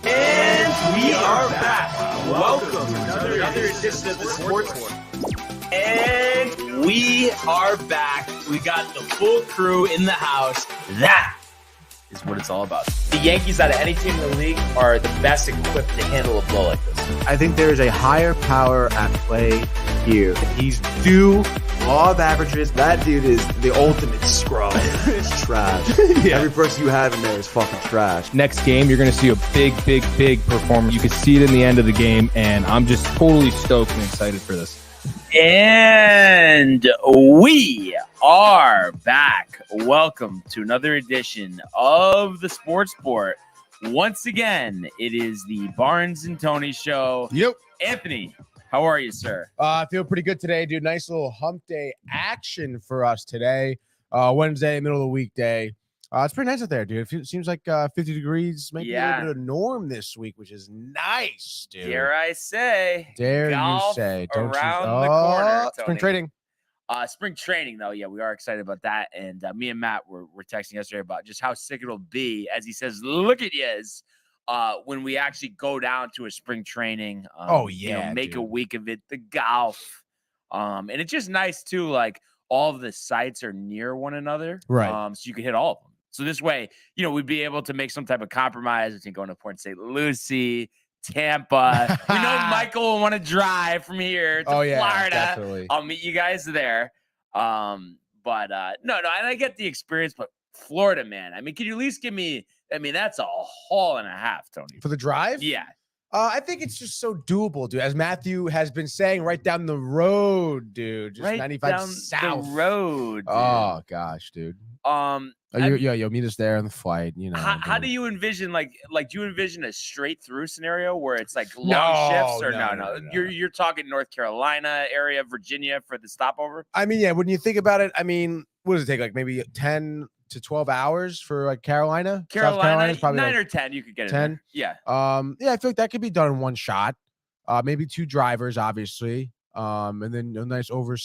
And we are back. Welcome to another edition of the Sports War. And we are back. We got the full crew in the house. That is what it's all about. The Yankees, out of any team in the league, are the best equipped to handle a blow like this. I think there is a higher power at play here. He's due law of averages. That dude is the ultimate scrub. It's trash. Yeah. Every person you have in there is fucking trash. Next game, you're going to see a big performance. You can see it in the end of the game, and I'm just totally stoked and excited for this. And we are back. Welcome to another edition of the Sports Sport. Once again, it is the Barnes and Tony show. Yep. Anthony, how are you, sir? I feel pretty good today, dude. Nice little hump day action for us today. Wednesday, middle of the weekday. It's pretty nice out there, dude. It seems like 50 degrees, maybe a little bit of norm this week, which is nice, dude. Dare I say? Dare golf you say? Don't around you? the corner, Tony. Spring trading. Spring training, though, yeah, we are excited about that. And me and Matt were texting yesterday about just how sick it'll be, as he says, look at yous, when we actually go down to a spring training. Make a week of it, the golf. And it's just nice, too, like all of the sites are near one another. Right. So you can hit all of them. So this way, we'd be able to make some type of compromise between going to Port St. Lucie, Tampa. We know Michael will want to drive from here to Florida. Definitely. I'll meet you guys there. No, and I get the experience, but Florida, man. I mean, can you at least give me? I mean, that's a haul and a half, Tony. For the drive? Yeah. I think it's just so doable, dude. As Matthew has been saying, right down the road, dude. Just right 95 down south. the road. Dude. Oh gosh, dude. You'll meet us there on the flight. How do you envision do you envision a straight through scenario where it's like long shifts or no? You're talking North Carolina area, Virginia for the stopover? I mean, yeah, when you think about it, I mean, what does it take? Like maybe 10 to 12 hours for like Carolina? South Carolina's probably 9 like or 10 you could get 10. In there. Yeah. Yeah, I feel like that could be done in one shot. Maybe 2 drivers, obviously. And then a nice overnight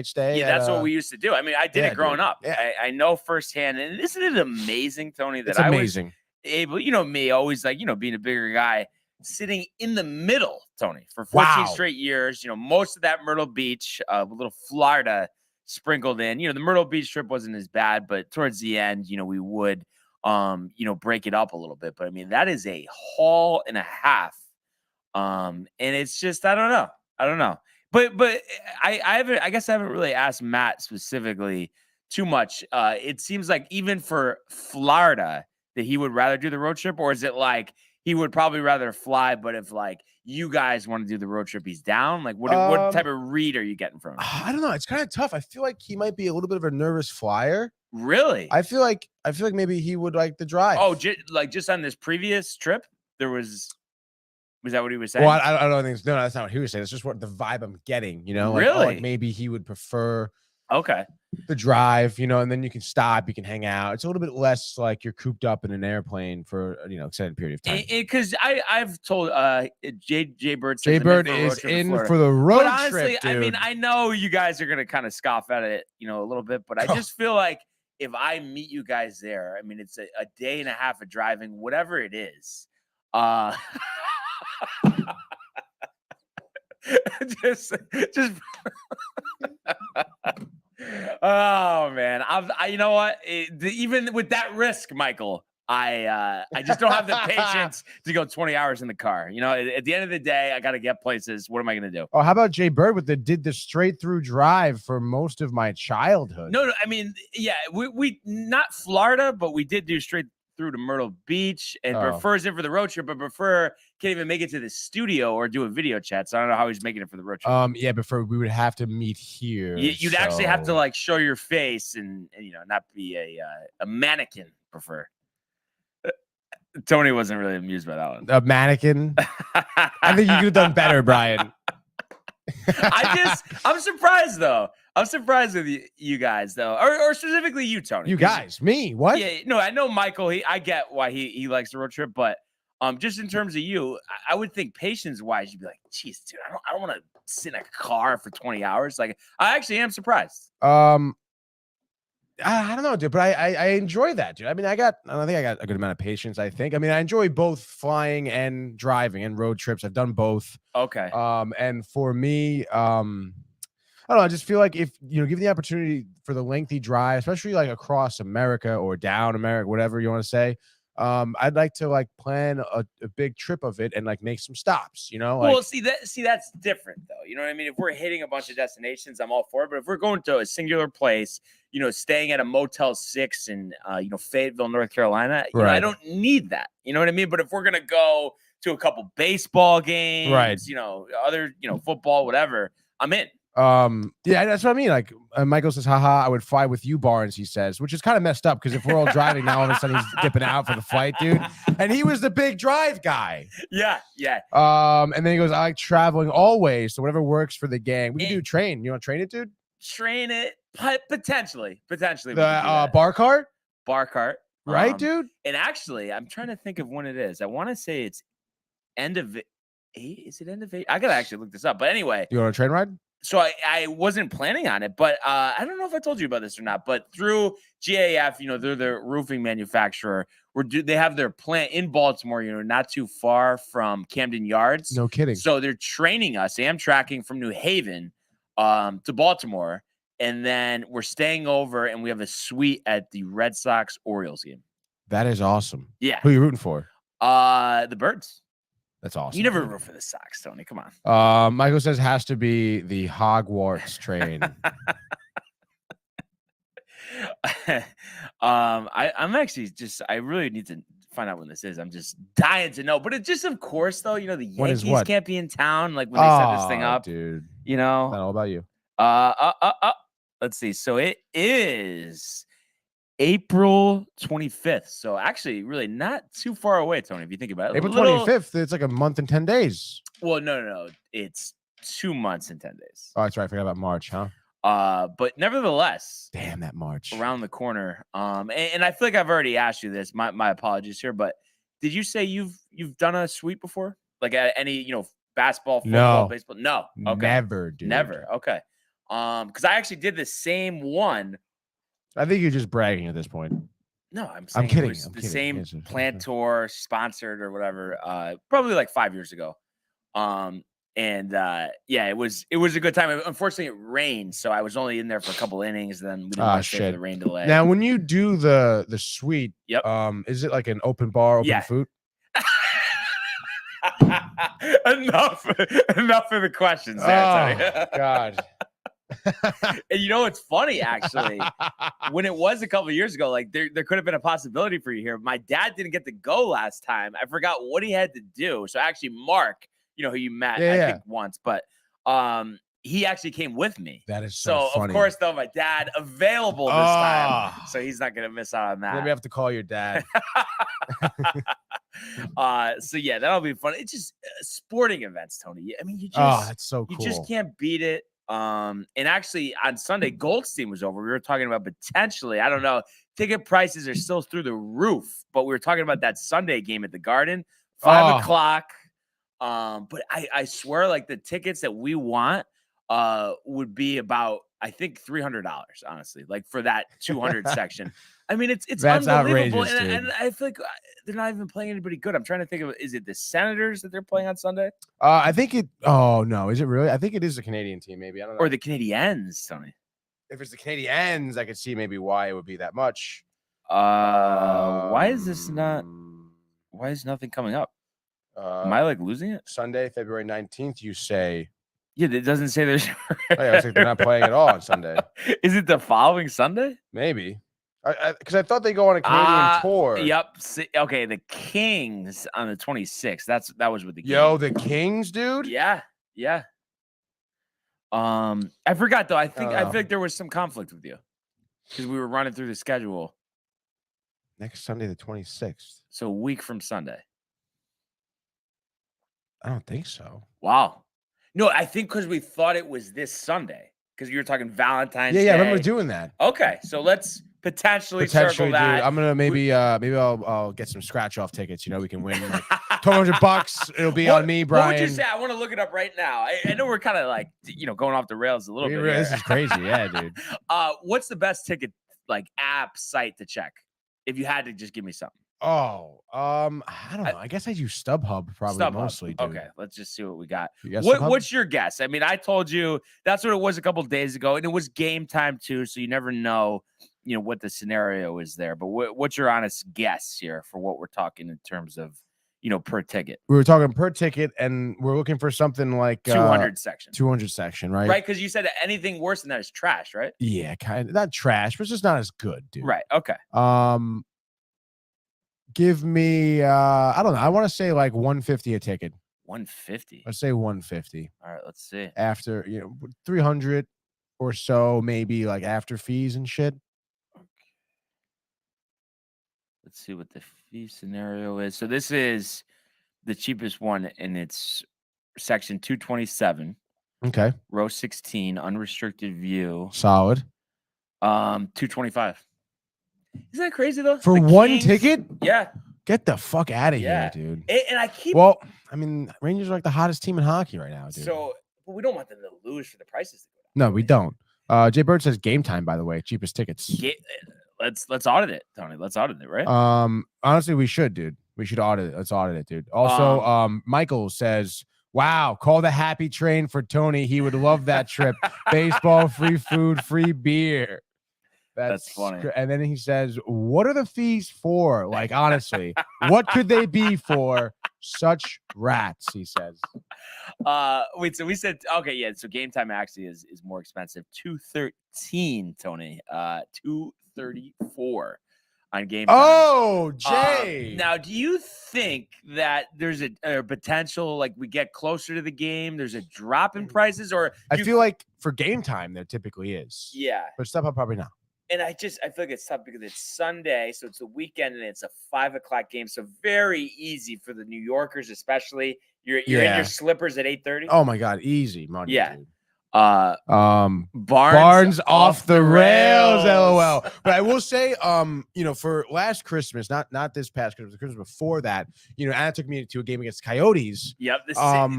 stay. Yeah, that's what we used to do. I mean, I did it growing up. Yeah. I know firsthand. And isn't it amazing, Tony, that it's I amazing. was able, me, always being a bigger guy, sitting in the middle, Tony, for 14 straight years. Most of that Myrtle Beach, a little Florida sprinkled in. The Myrtle Beach trip wasn't as bad, but towards the end, we would, break it up a little bit. But I mean, that is a haul and a half. And it's just, I don't know. But I guess I haven't really asked Matt specifically too much. It seems like even for Florida that he would rather do the road trip, or is it like he would probably rather fly, but if like you guys want to do the road trip, he's down? Like what type of read are you getting from him? I don't know. It's kind of tough. I feel like he might be a little bit of a nervous flyer. Really? I feel like maybe he would like the drive. Oh, just on this previous trip, was that what he was saying? Well, I don't think no, that's not what he was saying. It's just what the vibe I'm getting, Really? Like maybe he would prefer the drive, and then you can stop, you can hang out. It's a little bit less like you're cooped up in an airplane for extended period of time. Because I've told Jay Bird is in for the road but honestly, trip, dude. I mean, I know you guys are gonna kind of scoff at it, a little bit, but I just feel like if I meet you guys there, I mean, it's a day and a half of driving, whatever it is. just oh man, you know what? Even with that risk, Michael, I just don't have the patience to go 20 hours in the car. At the end of the day, I got to get places. What am I going to do? Oh, how about Jay Bird did the straight through drive for most of my childhood? No, I mean, yeah, we not Florida, but we did do straight through to Myrtle Beach and prefers it for the road trip, but can't even make it to the studio or do a video chat. So I don't know how he's making it for the road trip. Yeah, we would have to meet here. You'd actually have to like show your face and not be a mannequin. Prefer. Tony wasn't really amused by that one. A mannequin. I think you could have done better, Brian. I'm surprised though. I'm surprised with you guys though, or specifically you, Tony. You guys, me, what? Yeah, no, I know Michael. I get why he likes the road trip, but just in terms of you, I would think patience wise, you'd be like, geez, dude, I don't want to sit in a car for 20 hours. Like, I actually am surprised. I don't know, dude, but I enjoy that, dude. I mean, I think I got a good amount of patience. I think. I mean, I enjoy both flying and driving and road trips. I've done both. Okay. And for me, I don't know. I just feel like if given the opportunity for the lengthy drive, especially like across America or down America, whatever you want to say, I'd like to like plan a big trip of it and like make some stops. Well, see that's different though. You know what I mean? If we're hitting a bunch of destinations, I'm all for it. But if we're going to a singular place, staying at a Motel 6 in Fayetteville, North Carolina, I don't need that. You know what I mean? But if we're gonna go to a couple baseball games, right? Other football, whatever, I'm in. Yeah, that's what I mean. Like Michael says, haha, I would fly with you, Barnes, he says, which is kind of messed up because if we're all driving now, all of a sudden he's dipping out for the flight, dude. And he was the big drive guy. Yeah. And then he goes, I like traveling always. So whatever works for the gang. We can do train. You want to train it, dude? Train it potentially. The bar cart? Bar cart. Right, dude? And actually, I'm trying to think of when it is. I want to say it's end of 8. Is it end of 8? I gotta actually look this up. But anyway. You want a train ride? So I wasn't planning on it, but I don't know if I told you about this or not, but through GAF, they're the roofing manufacturer. They have their plant in Baltimore, not too far from Camden Yards. No kidding. So they're training us, Amtrakking from New Haven to Baltimore. And then we're staying over and we have a suite at the Red Sox Orioles game. That is awesome. Yeah. Who are you rooting for? The Birds. That's awesome. You never root for the Sox, Tony. Come on. Michael says has to be the Hogwarts train. I'm actually I really need to find out when this is. I'm just dying to know. But it just, of course, though, the Yankees can't be in town like when they set this thing up, dude. Not all about you. Let's see. So it is April 25th. So actually, really not too far away, Tony, if you think about it. April 25th, it's like a month and 10 days. Well, no. It's 2 months and 10 days. Oh, that's right. I forgot about March, huh? But nevertheless. Damn, that March. Around the corner. And I feel like I've already asked you this. My apologies here, but did you say you've done a suite before? Like at any, basketball, football, baseball? No. Okay. Never, dude. Never. Okay. Because I actually did the same one. I think you're just bragging at this point. No, I'm kidding. It was the same plant tour, sponsored or whatever. Probably like 5 years ago. It was a good time. Unfortunately, it rained, so I was only in there for a couple innings. Then we didn't want to stay for the rain delay. Now, when you do the suite, yep. Is it like an open bar, open food? enough of the questions there, God. And it's funny, actually. When it was a couple of years ago, like there could have been a possibility for you here. My dad didn't get to go last time. I forgot what he had to do. So actually, Mark, who you met, I think once, but he actually came with me. That is so funny. Of course, though, my dad available this time, so he's not gonna miss out on that. Maybe I have to call your dad. So yeah, that'll be fun. It's just sporting events, Tony. I mean, that's so cool. You just can't beat it. And actually on Sunday, Goldstein was over. We were talking about potentially, I don't know, ticket prices are still through the roof, but we were talking about that Sunday game at the Garden, 5 o'clock. But I swear, like the tickets that we want would be about, I think, $300, honestly, like for that 200 section. I mean, it's that's unbelievable. Outrageous, and I feel like they're not even playing anybody good. I'm trying to think of, is it the Senators that they're playing on Sunday? I think it. Oh no, is it really? I think it is a Canadian team. Maybe I don't know. Or the Canadiens, Tony. If it's the Canadiens, I could see maybe why it would be that much. Why is this not? Why is nothing coming up? Am I like losing it? Sunday, February 19th. You say. Yeah, it doesn't say there's. I was like, they're not playing at all on Sunday. Is it the following Sunday? Maybe. Because I thought they go on a Canadian tour. Yep. Okay, the Kings on the 26th. That was with the game. Yo, the Kings, dude. Yeah. I forgot though. I feel like there was some conflict with you because we were running through the schedule. Next Sunday, the 26th. So a week from Sunday. I don't think so. Wow. No, I think because we thought it was this Sunday because you were talking Valentine's Day. Yeah, I remember doing that. Okay, so let's potentially circle that. Dude. I'm gonna maybe I'll get some scratch off tickets. We can win like $200. It'll be on me, Brian. What would you say? I want to look it up right now. I know we're kind of like going off the rails a little bit. This is crazy, yeah, dude. What's the best ticket like app site to check if you had to just give me something? Oh, I don't know. I guess I use StubHub probably StubHub. mostly, dude. Okay, let's just see what we got. You got StubHub? What's your guess? I mean, I told you that's what it was a couple days ago, and it was game time too, so you never know, what the scenario is there. But what's your honest guess here for what we're talking in terms of, per ticket? We were talking per ticket, and we're looking for something like 200 section. 200 section, right? Right, because you said that anything worse than that is trash, right? Yeah, kind of. Not trash, but it's just not as good, dude. Right. Okay. Give me I don't know. I want to say like 150 a ticket. 150. Let's say 150. All right, let's see. After 300 or so, maybe like after fees and shit. Okay. Let's see what the fee scenario is. So this is the cheapest one, and it's section 227. Okay. Row 16, unrestricted view. Solid. 225. Isn't that crazy though? For The one Kings- ticket? Yeah. Get the fuck out of Yeah. here, dude. And I keep Well, I mean, Rangers are like the hottest team in hockey right now, dude. so, but we don't want them to lose for the prices to go down. No, we don't. Jay Bird says game time, by the way, cheapest tickets. Let's audit it, Tony. Let's audit it, right? Honestly, we should, dude. We should audit it. Let's audit it, dude. Also, Michael says, wow, call the happy train for Tony. He would love that trip. Baseball, free food, free beer. That's funny. And then he says, what are the fees for? Like, honestly, what could they be for? Such rats, he says. Wait, so we said okay, yeah. So game time actually is more expensive. 213, Tony. 234 on game time. Oh, Jay. Now, do you think that there's a potential like we get closer to the game? There's a drop in prices, or I feel like for game time there typically is. yeah. But StubHub probably not. And I feel like it's tough because it's Sunday, so it's a weekend and it's a 5:00 game. So very easy for the New Yorkers, especially. You're in your slippers at 8:30. Oh my god, easy money. Yeah. Dude. Barnes off the rails, LOL. But I will say, for last Christmas, not this past Christmas, the Christmas before that, Anna took me to a game against Coyotes. Yep.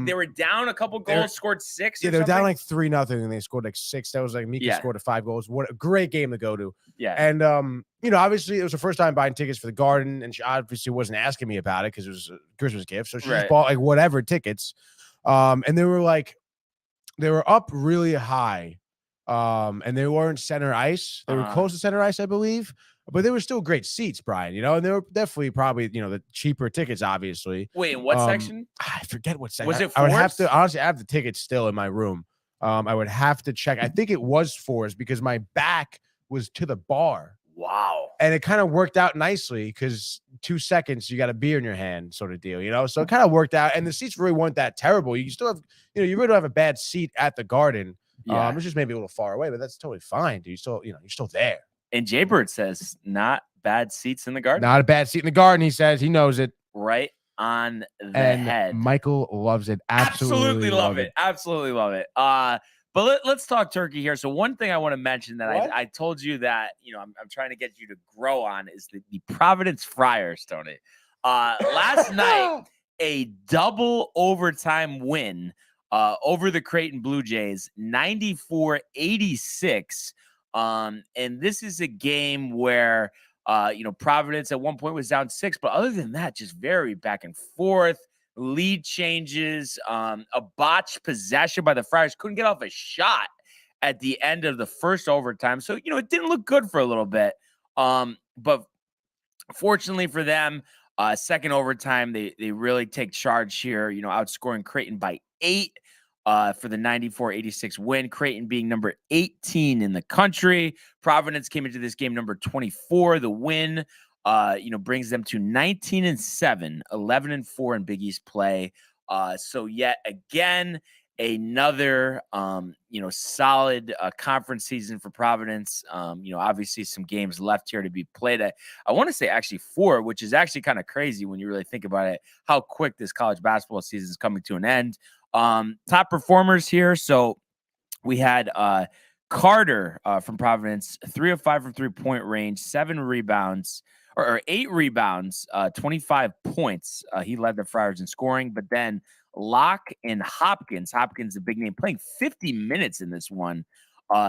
They were down a couple goals, scored 6. Yeah, they were down like 3-0, and they scored like 6. That was like Mika scored 5 goals. What a great game to go to. Yeah. And obviously it was her first time buying tickets for the Garden, and she obviously wasn't asking me about it because it was a Christmas gift. So she just bought like whatever tickets. And they were up really high, and they weren't center ice. They were close to center ice, I believe, but they were still great seats, Brian, and they were definitely probably, the cheaper tickets, obviously. Wait, in what section? I forget what section. Was it I would have fours? to, honestly, I have the tickets still in my room. I would have to check. I think it was 4s because my back was to the bar. Wow. And it kind of worked out nicely because 2 seconds, you got a beer in your hand sort of deal, So it kind of worked out. And the seats really weren't that terrible. You still have, you really don't have a bad seat at the Garden. Yeah. It's just maybe a little far away, but that's totally fine, dude. You still, you're still there. And Jay Bird says not bad seats in the Garden. Not a bad seat in the Garden, he says. He knows it. Right on the And head. Michael loves it. Absolutely love it. Absolutely love it. But let's talk turkey here. So one thing I want to mention that I told you that, I'm trying to get you to grow on is the Providence Friars, Tony. Last night, a double overtime win over the Creighton Blue Jays, 94-86. And this is a game where, Providence at one point was down 6, but other than that, just very back and forth. Lead changes, a botched possession by the Friars. Couldn't get off a shot at the end of the first overtime. So, it didn't look good for a little bit. But fortunately for them, second overtime, they really take charge here, outscoring Creighton by 8 for the 94-86 win. Creighton being number 18 in the country. Providence came into this game number 24. The win brings them to 19-7, 11-4 in Big East play. So yet again, another, solid conference season for Providence. Obviously some games left here to be played. I want to say actually 4, which is actually kind of crazy when you really think about it, how quick this college basketball season is coming to an end. Top performers here. So we had, Carter from Providence, 3 of 5 from 3-point range, 7 rebounds, or 8 rebounds, 25 points. He led the Friars in scoring, but then Locke and Hopkins, a big name, playing 50 minutes in this one.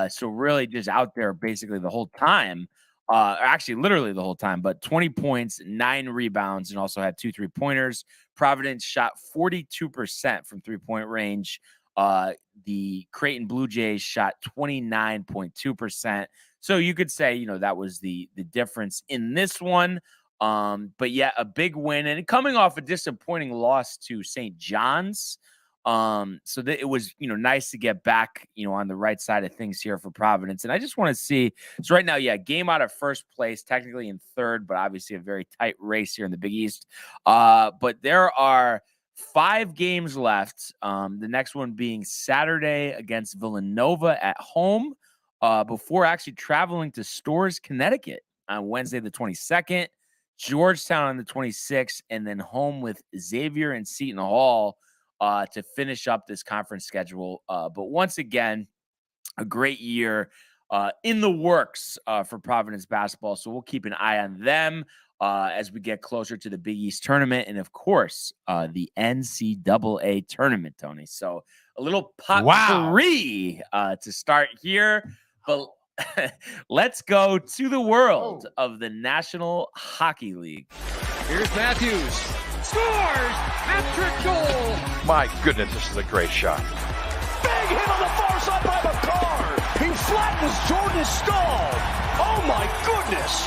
So really just out there basically the whole time. Actually literally the whole time, but 20 points, 9 rebounds, and also had 2 3-pointers. Providence shot 42% from 3-point range. The Creighton Blue Jays shot 29.2%. So you could say, that was the difference in this one. But yeah, a big win, and coming off a disappointing loss to St. John's. So that it was, nice to get back, on the right side of things here for Providence. And I just want to see, so right now, game out of first place, technically in third, but obviously a very tight race here in the Big East. But there are 5 games left. The next one being Saturday against Villanova at home, before actually traveling to Storrs, Connecticut on Wednesday, the 22nd, Georgetown on the 26th, and then home with Xavier and Seton Hall to finish up this conference schedule. But once again, a great year in the works for Providence basketball. So we'll keep an eye on them as we get closer to the Big East tournament. And of course, the NCAA tournament, Tony. So a little potpourri to start here. But let's go to the world of the National Hockey League. Here's Matthews. Scores! Patrick goal! My goodness, this is a great shot. Big hit on the far side by McCarr. He flattens Jordan Stahl. Oh my goodness!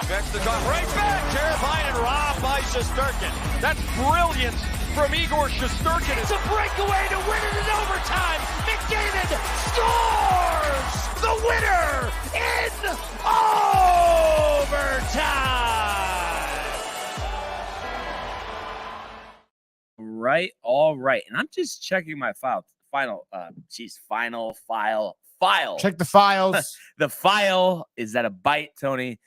Next to come right back. Terrified and robbed by Shesterkin. That's brilliance from Igor Shesterkin. It's a breakaway to win it in overtime. McDavid scores the winner in overtime. Right. All right. And I'm just checking my file. Final file. Check the files. The file is at a byte, Tony.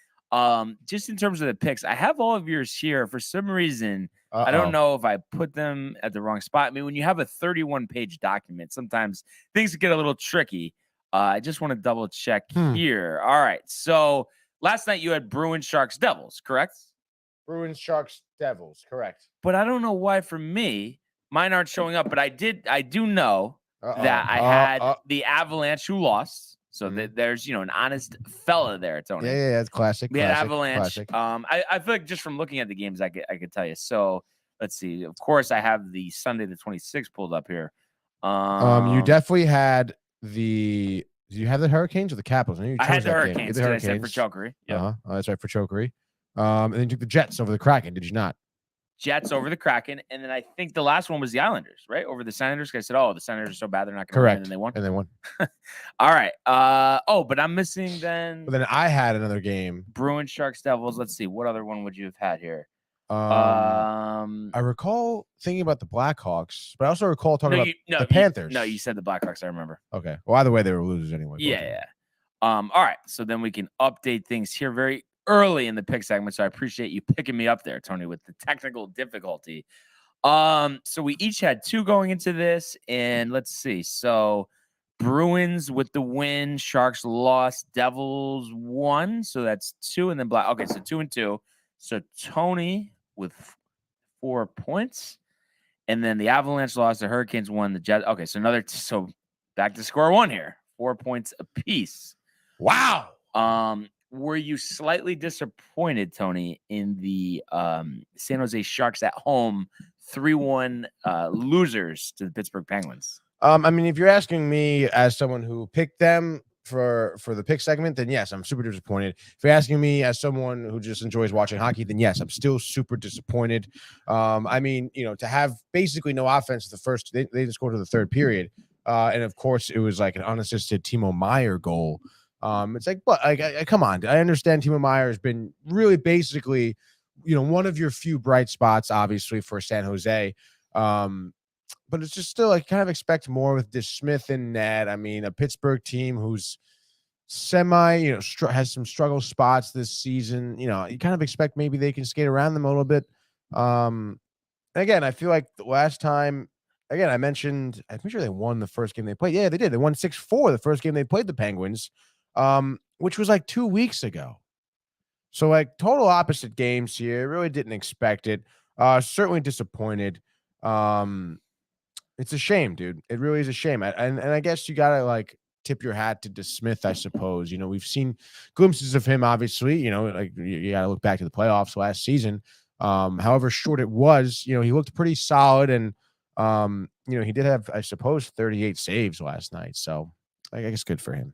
Just in terms of the picks, I have all of yours here. For some reason, I don't know if I put them at the wrong spot. I mean, when you have a 31-page document, sometimes things get a little tricky. I just want to double check here. All right. So last night you had Bruins, Sharks, Devils, correct? Bruins, Sharks, Devils, correct. But I don't know why for me, mine aren't showing up. But I do know that I had the Avalanche who lost. So there's, an honest fella there, Tony. Yeah, it's classic. We had Avalanche. I feel like just from looking at the games, I could tell you. So let's see. Of course, I have the Sunday the 26th pulled up here. You definitely had the. Do you have the Hurricanes or the Capitals? I had the Hurricanes. I said for chokery. Yeah, that's right, for chokery. And then you took the Jets over the Kraken. Did you not? Jets over the Kraken, and then I think the last one was the Islanders, right? Over the Senators. I said, the Senators are so bad they're not going to win, and they won. And they won. All right. But I'm missing then. But then I had another game. Bruins, Sharks, Devils. Let's see. What other one would you have had here? I recall thinking about the Blackhawks, but I also recall talking about the Panthers. You said the Blackhawks. I remember. Okay. Well, either way, they were losers anyway. Yeah. All right. So then we can update things here very early in the pick segment. So I appreciate you picking me up there, Tony, with the technical difficulty. So we each had 2 going into this, and let's see. So Bruins with the win, Sharks lost, Devils won. So that's 2, and then Black. Okay, so 2 and 2. So Tony with 4 points, and then the Avalanche lost, the Hurricanes won, the Jets. Okay, so back to square 1 here, 4 points apiece. Wow. Were you slightly disappointed, Tony, in the San Jose Sharks at home 3-1 losers to the Pittsburgh Penguins? I mean, if you're asking me as someone who picked them for the pick segment, then yes, I'm super disappointed. If you're asking me as someone who just enjoys watching hockey, then yes, I'm still super disappointed. I mean, to have basically no offense the first, they didn't score to the third period. And of course, it was like an unassisted Timo Meier goal. It's like, but come on. I understand Timo Meier has been really basically, one of your few bright spots, obviously, for San Jose. But it's just still, I kind of expect more with this Smith and net. I mean, a Pittsburgh team who's semi, has some struggle spots this season. You kind of expect maybe they can skate around them a little bit. Again, I feel like the last time, I mentioned, I'm pretty sure they won the first game they played. Yeah, they did. They won 6-4 the first game they played the Penguins, which was like 2 weeks ago. So like total opposite games here. Really didn't expect it. Certainly disappointed. It's a shame, dude. It really is a shame. And I guess you gotta tip your hat to DeSmith, I suppose. We've seen glimpses of him, obviously. Like you got to look back to the playoffs last season. However short it was, he looked pretty solid, and he did have, I suppose, 38 saves last night. So I guess good for him.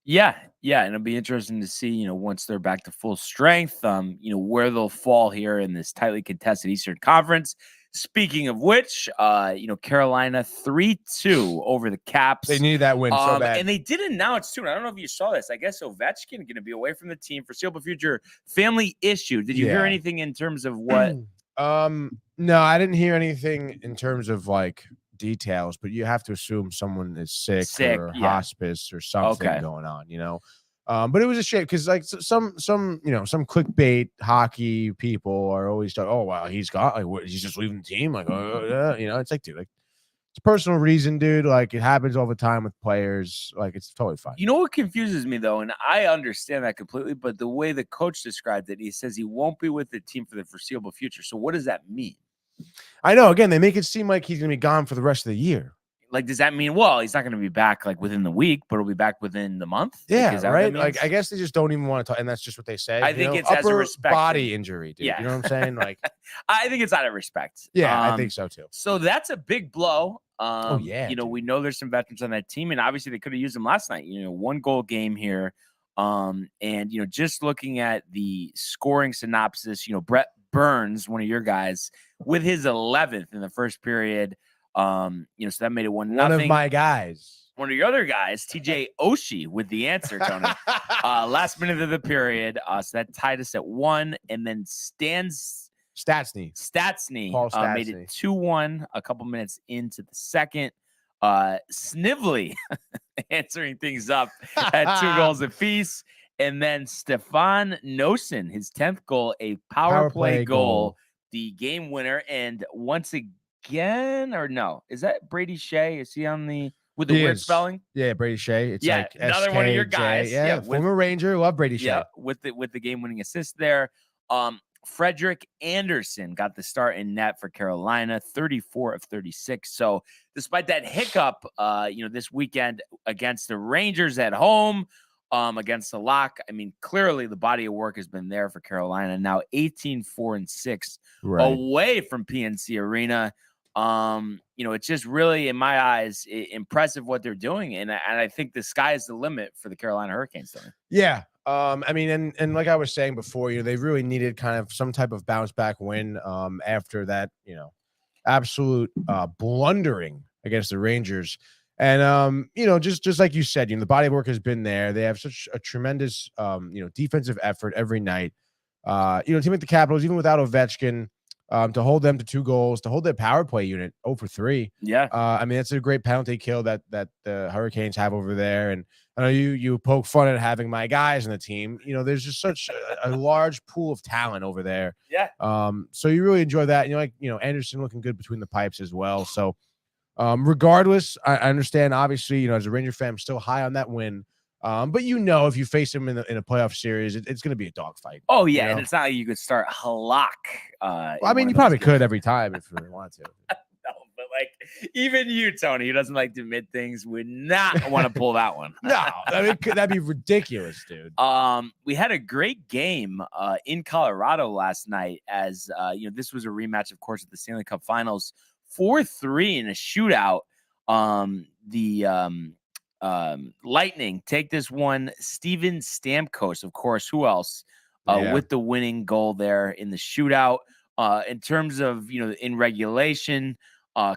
Yeah, and it'll be interesting to see, once they're back to full strength, where they'll fall here in this tightly contested Eastern Conference. Speaking of which, Carolina 3-2 over the Caps. They needed that win so bad. And they did announce, too, and I don't know if you saw this, I guess Ovechkin going to be away from the team for foreseeable future, family issue. Did you hear anything in terms of what? No, I didn't hear anything in terms of, like, details, but you have to assume someone is sick or hospice or something going on, but it was a shame because like some clickbait hockey people are always talking, oh wow, he's just leaving the team, like it's like, dude, like it's a personal reason, dude, like it happens all the time with players, like it's totally fine. What confuses me though, and I understand that completely, but the way the coach described it, he says he won't be with the team for the foreseeable future. So what does that mean? I know. Again, they make it seem like he's going to be gone for the rest of the year. Like, does that mean, well, he's not going to be back like within the week, but he'll be back within the month? Yeah, right. Like, I guess they just don't even want to talk, and that's just what they say. I think it's as a respect body injury, dude. Yeah. You know what I'm saying? Like, I think it's out of respect. Yeah, I think so too. So that's a big blow. Dude. We know there's some veterans on that team, and obviously they could have used them last night. 1 goal game here. And just looking at the scoring synopsis, Brett Burns, one of your guys, with his 11th in the first period. So that made it 1-0. One of my guys. One of your other guys, TJ Oshie, with the answer, Tony. Last minute of the period. So that tied us at 1. And then Stastny made it 2-1 a couple minutes into the second. Snively answering things up at 2 goals apiece. And then Stefan Noesen, his 10th goal, a power play goal, the game winner. And once again, or no, is that Brady Shea? Is he on with the weird spelling? Yeah, Brady Shea. It's like another SKJ. one of your guys. Yeah, former Ranger. Love Brady Shea. Yeah, with the game winning assist there. Frederick Anderson got the start in net for Carolina, 34 of 36. So despite that hiccup, this weekend against the Rangers at home, against the Lock, I mean, clearly the body of work has been there for Carolina. Now 18-4-6 away from PNC Arena. It's just really, in my eyes, impressive what they're doing, and I think the sky is the limit for the Carolina Hurricanes. Though. Yeah. I mean, and like I was saying before, they really needed kind of some type of bounce back win after that, absolute blundering against the Rangers. And just like you said, the body of work has been there. They have such a tremendous defensive effort every night. Team like the Capitals, even without Ovechkin, to hold them to 2 goals, to hold their power play unit 0 for 3. Yeah. I mean, that's a great penalty kill that the Hurricanes have over there. And I know you poke fun at having my guys in the team. There's just such a large pool of talent over there. Yeah. So you really enjoy that. Anderson looking good between the pipes as well. So regardless, I understand, obviously, as a Ranger fan, I'm still high on that win. But if you face him in a playoff series, it's going to be a dogfight. Oh yeah, and it's not like you could start Halak. I mean, you probably could every time if you really wanted to. No, but like even you, Tony, who doesn't like to admit things, would not want to pull that one. No, that'd be ridiculous, dude. We had a great game in Colorado last night, as this was a rematch, of course, at the Stanley Cup Finals. 4-3 in a shootout. Lightning take this one. Steven Stamkos, of course, who else? With the winning goal there in the shootout. In terms of, in regulation,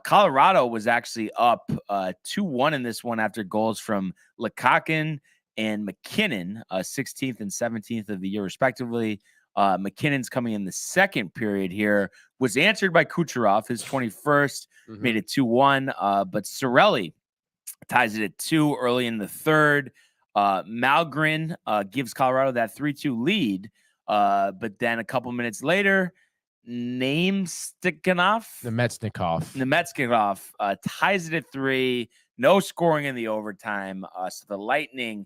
Colorado was actually up 2-1 in this one after goals from Lukaku and McKinnon, 16th and 17th of the year, respectively. McKinnon's coming in the second period here, was answered by Kucherov, his 21st, made it 2-1. But Cirelli ties it at 2 early in the third. Malgren gives Colorado that 3-2 lead. But then a couple minutes later, Nemetsnikov ties it at 3. No scoring in the overtime. So the Lightning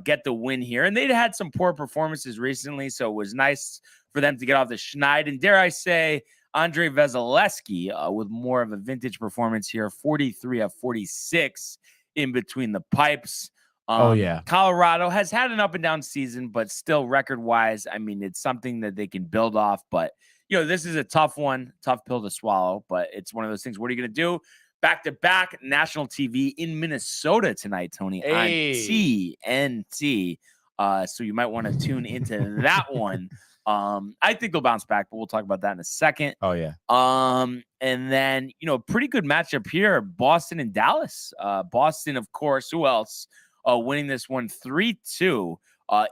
get the win here. And they'd had some poor performances recently, so it was nice for them to get off the schneid. And dare I say, Andrei Vasilevsky with more of a vintage performance here, 43 of 46 in between the pipes. Oh, yeah. Colorado has had an up and down season, but still record wise, I mean, it's something that they can build off. But, this is a tough pill to swallow, but it's one of those things. What are you going to do? Back-to-back national TV in Minnesota tonight, Tony, on TNT. So you might want to tune into that one. I think they'll bounce back, but we'll talk about that in a second. Oh, yeah. And then, pretty good matchup here, Boston and Dallas. Boston, of course, who else? Winning this one 3-2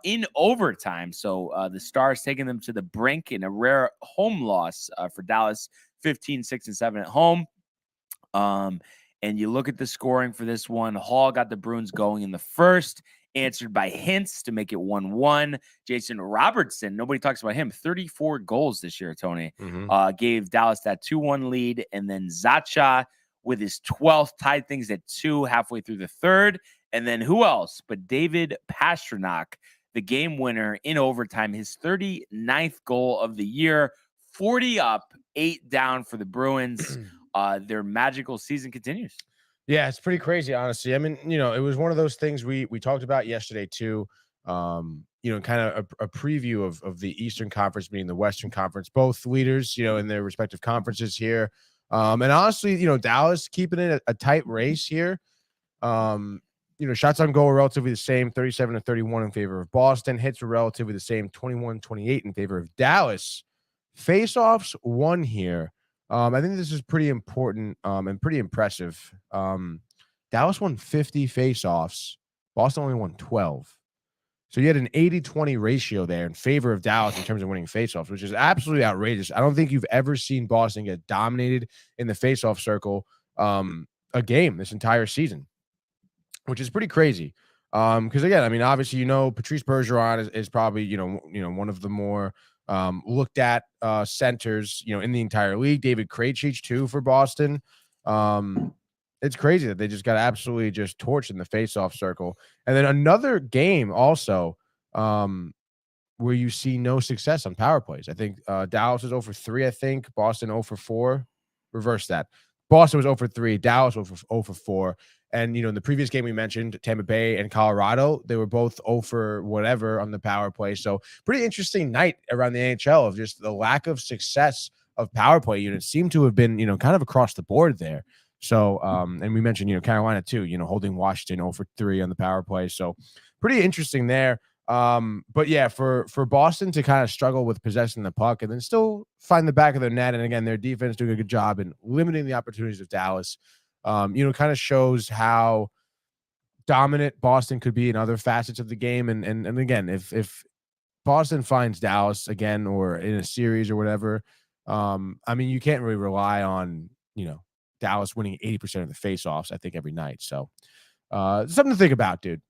in overtime. So the Stars taking them to the brink in a rare home loss for Dallas, 15-6-7 at home. And you look at the scoring for this one. Hall got the Bruins going in the first, answered by Hintz to make it 1-1. Jason Robertson, nobody talks about him, 34 goals this year, Tony. Gave Dallas that 2-1 lead. And then Zacha with his 12th tied things at 2 halfway through the third. And then who else but David Pastrnak, the game winner in overtime, his 39th goal of the year, 40 up, 8 down for the Bruins. Their magical season continues. Yeah, it's pretty crazy, honestly. I mean, it was one of those things we talked about yesterday too. Kind of a preview of the Eastern Conference meeting the Western Conference, both leaders, in their respective conferences here. And honestly, Dallas keeping it a tight race here. Shots on goal are relatively the same, 37-31 in favor of Boston. Hits are relatively the same, 21-28 in favor of Dallas. Face-offs won here. I think this is pretty important and pretty impressive. Dallas won 50 face-offs. Boston only won 12. So you had an 80-20 ratio there in favor of Dallas in terms of winning face-offs, which is absolutely outrageous. I don't think you've ever seen Boston get dominated in the face-off circle a game this entire season, which is pretty crazy. Because again, I mean, obviously, Patrice Bergeron is probably, one of the more looked at centers, in the entire league. David Krejci too for Boston. It's crazy that they just got absolutely just torched in the face-off circle. And then another game also where you see no success on power plays. I think Dallas is 0-for-3, I think. Boston 0-for-4. Reverse that. Boston was 0-for-3. Dallas was 0-for-4. And, in the previous game we mentioned, Tampa Bay and Colorado, they were both 0-for-whatever on the power play. So pretty interesting night around the NHL of just the lack of success of power play units seem to have been, kind of across the board there. So, and we mentioned, Carolina too, holding Washington 0-for-3 on the power play. So pretty interesting there. But yeah, for Boston to kind of struggle with possessing the puck and then still find the back of their net. And again, their defense doing a good job in limiting the opportunities of Dallas. Kind of shows how dominant Boston could be in other facets of the game. And again, if Boston finds Dallas again or in a series or whatever, I mean, you can't really rely on, Dallas winning 80% of the faceoffs, I think, every night. So something to think about, dude.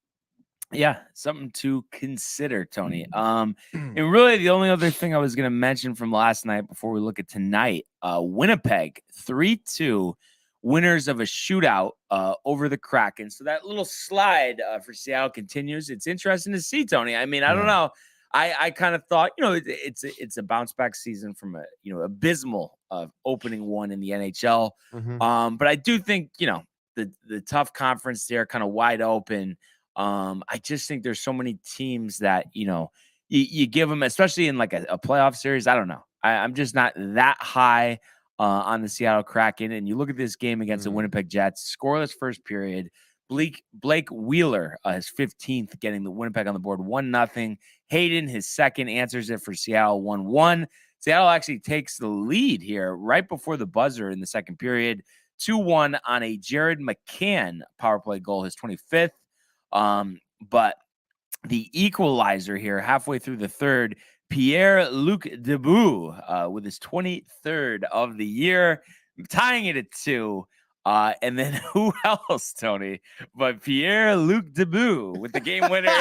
Yeah, something to consider, Tony. And really the only other thing I was going to mention from last night before we look at tonight, Winnipeg 3-2. Winners of a shootout over the Kraken. So that little slide for Seattle continues. It's interesting to see, Tony. I mean, I don't know. I kind of thought, it's a bounce back season from a, abysmal opening one in the NHL. But I do think, the tough conference there kind of wide open. I just think there's so many teams that, you give them, especially in like a playoff series. I don't know. I'm just not that high on the Seattle Kraken. And you look at this game against the Winnipeg Jets, scoreless first period. Blake Wheeler, his 15th, getting the Winnipeg on the board, 1-0. Hayden, his second, answers it for Seattle, 1-1. Seattle actually takes the lead here right before the buzzer in the second period, 2-1 on a Jared McCann power play goal, his 25th. But the equalizer here halfway through the third, Pierre-Luc Dubois with his 23rd of the year, tying it at 2. And then who else, Tony, but Pierre-Luc Dubois with the game winner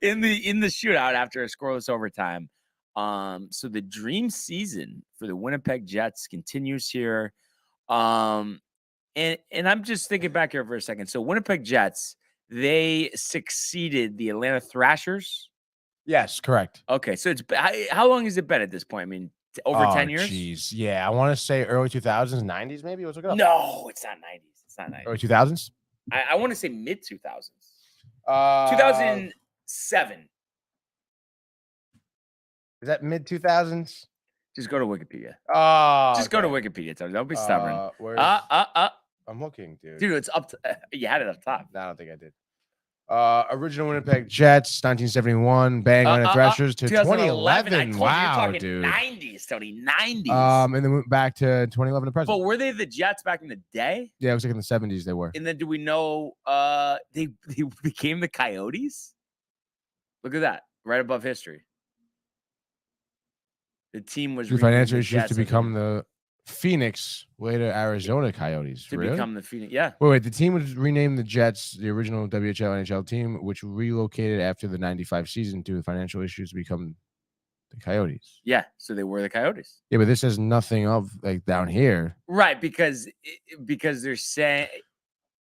in the shootout after a scoreless overtime. So the dream season for the Winnipeg Jets continues here. And I'm just thinking back here for a second. So Winnipeg Jets, they succeeded the Atlanta Thrashers. Yes, correct. Okay, so how long has it been at this point? I mean, over 10 years? Jeez. Yeah, I want to say early 2000s, 90s maybe. Let's look it up. No, it's not 90s. It's not 90s. Early 2000s? I want to say mid 2000s. 2007. Is that mid 2000s? Just go to Wikipedia. Oh, Just go to Wikipedia, Tony. Don't be stubborn. I'm looking, dude. Dude, it's up to you had it up top. No, I don't think I did. Original Winnipeg Jets, 1971, Bang on the Thrashers to 2011. Wow, dude. 90s, Tony. 90s. And then went back to 2011 to present. But were they the Jets back in the day? Yeah, it was like in the 70s they were. And then do we know they became the Coyotes? Look at that. Right above history. The team was financial issues to become the Phoenix, later Arizona Coyotes. To become the Phoenix, yeah. Wait. The team was renamed the Jets, the original WHL NHL team, which relocated after the 95 season due to financial issues to become the Coyotes. Yeah, so they were the Coyotes. Yeah, but this has nothing of like down here. Right, because they're saying...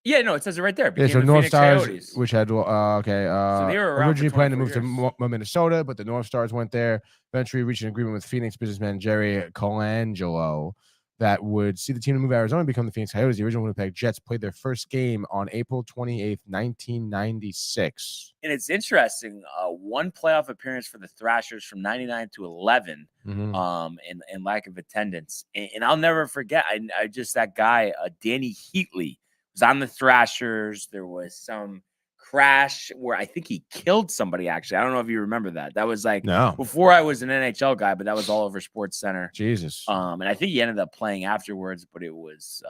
Yeah, no, it says it right there. Yeah, so the North Phoenix Stars, Coyotes. which had So they were around originally for planned to 24 move to Minnesota, but the North Stars went there. Eventually reached an agreement with Phoenix businessman Jerry Colangelo that would see the team to move to Arizona and become the Phoenix Coyotes. The original Winnipeg Jets played their first game on April 28th, 1996. And it's interesting. One playoff appearance for the Thrashers from 99 to 11, and lack of attendance. And I'll never forget. I just that guy, Danny Heatley, was on the Thrashers. There was some crash where I think he killed somebody, actually. I don't know if you remember that. That was like before I was an NHL guy, but that was all over Sports Center. Jesus. And I think he ended up playing afterwards, but it was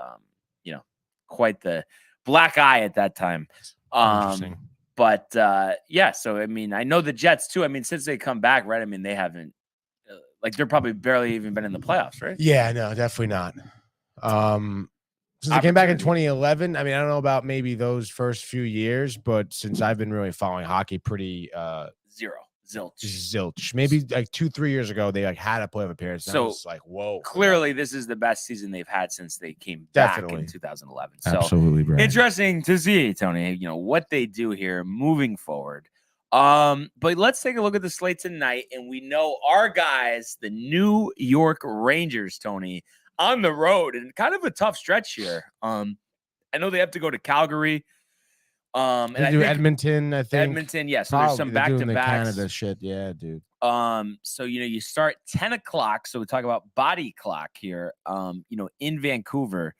quite the black eye at that time. But yeah, so I mean, I know the Jets too. I mean, since they come back, right? I mean, they haven't they're probably barely even been in the playoffs, right? Yeah, no, definitely not. Since they came back in 2011, I mean, I don't know about maybe those first few years, but since I've been really following hockey pretty zilch. Maybe like 2-3 years ago, they like had a playoff appearance. So it's like, whoa. Clearly, this is the best season they've had since they came back in 2011. So absolutely, Brad. Interesting to see, Tony, what they do here moving forward. But let's take a look at the slate tonight, and we know our guys, the New York Rangers, Tony, on the road and kind of a tough stretch here. I know they have to go to Calgary. And they do Edmonton, I think. Edmonton, yeah. So there's some back-to-backs. Canada shit, yeah, dude. So you start 10 o'clock. So we talk about body clock here. In Vancouver.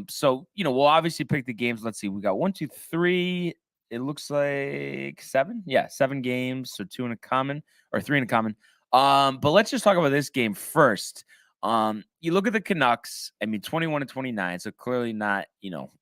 So we'll obviously pick the games. Let's see. We got 1, 2, 3. It looks like 7. Yeah, 7 games. So 2 in a common or 3 in a common. But let's just talk about this game first. You look at the Canucks, I mean, 21-29, so clearly not,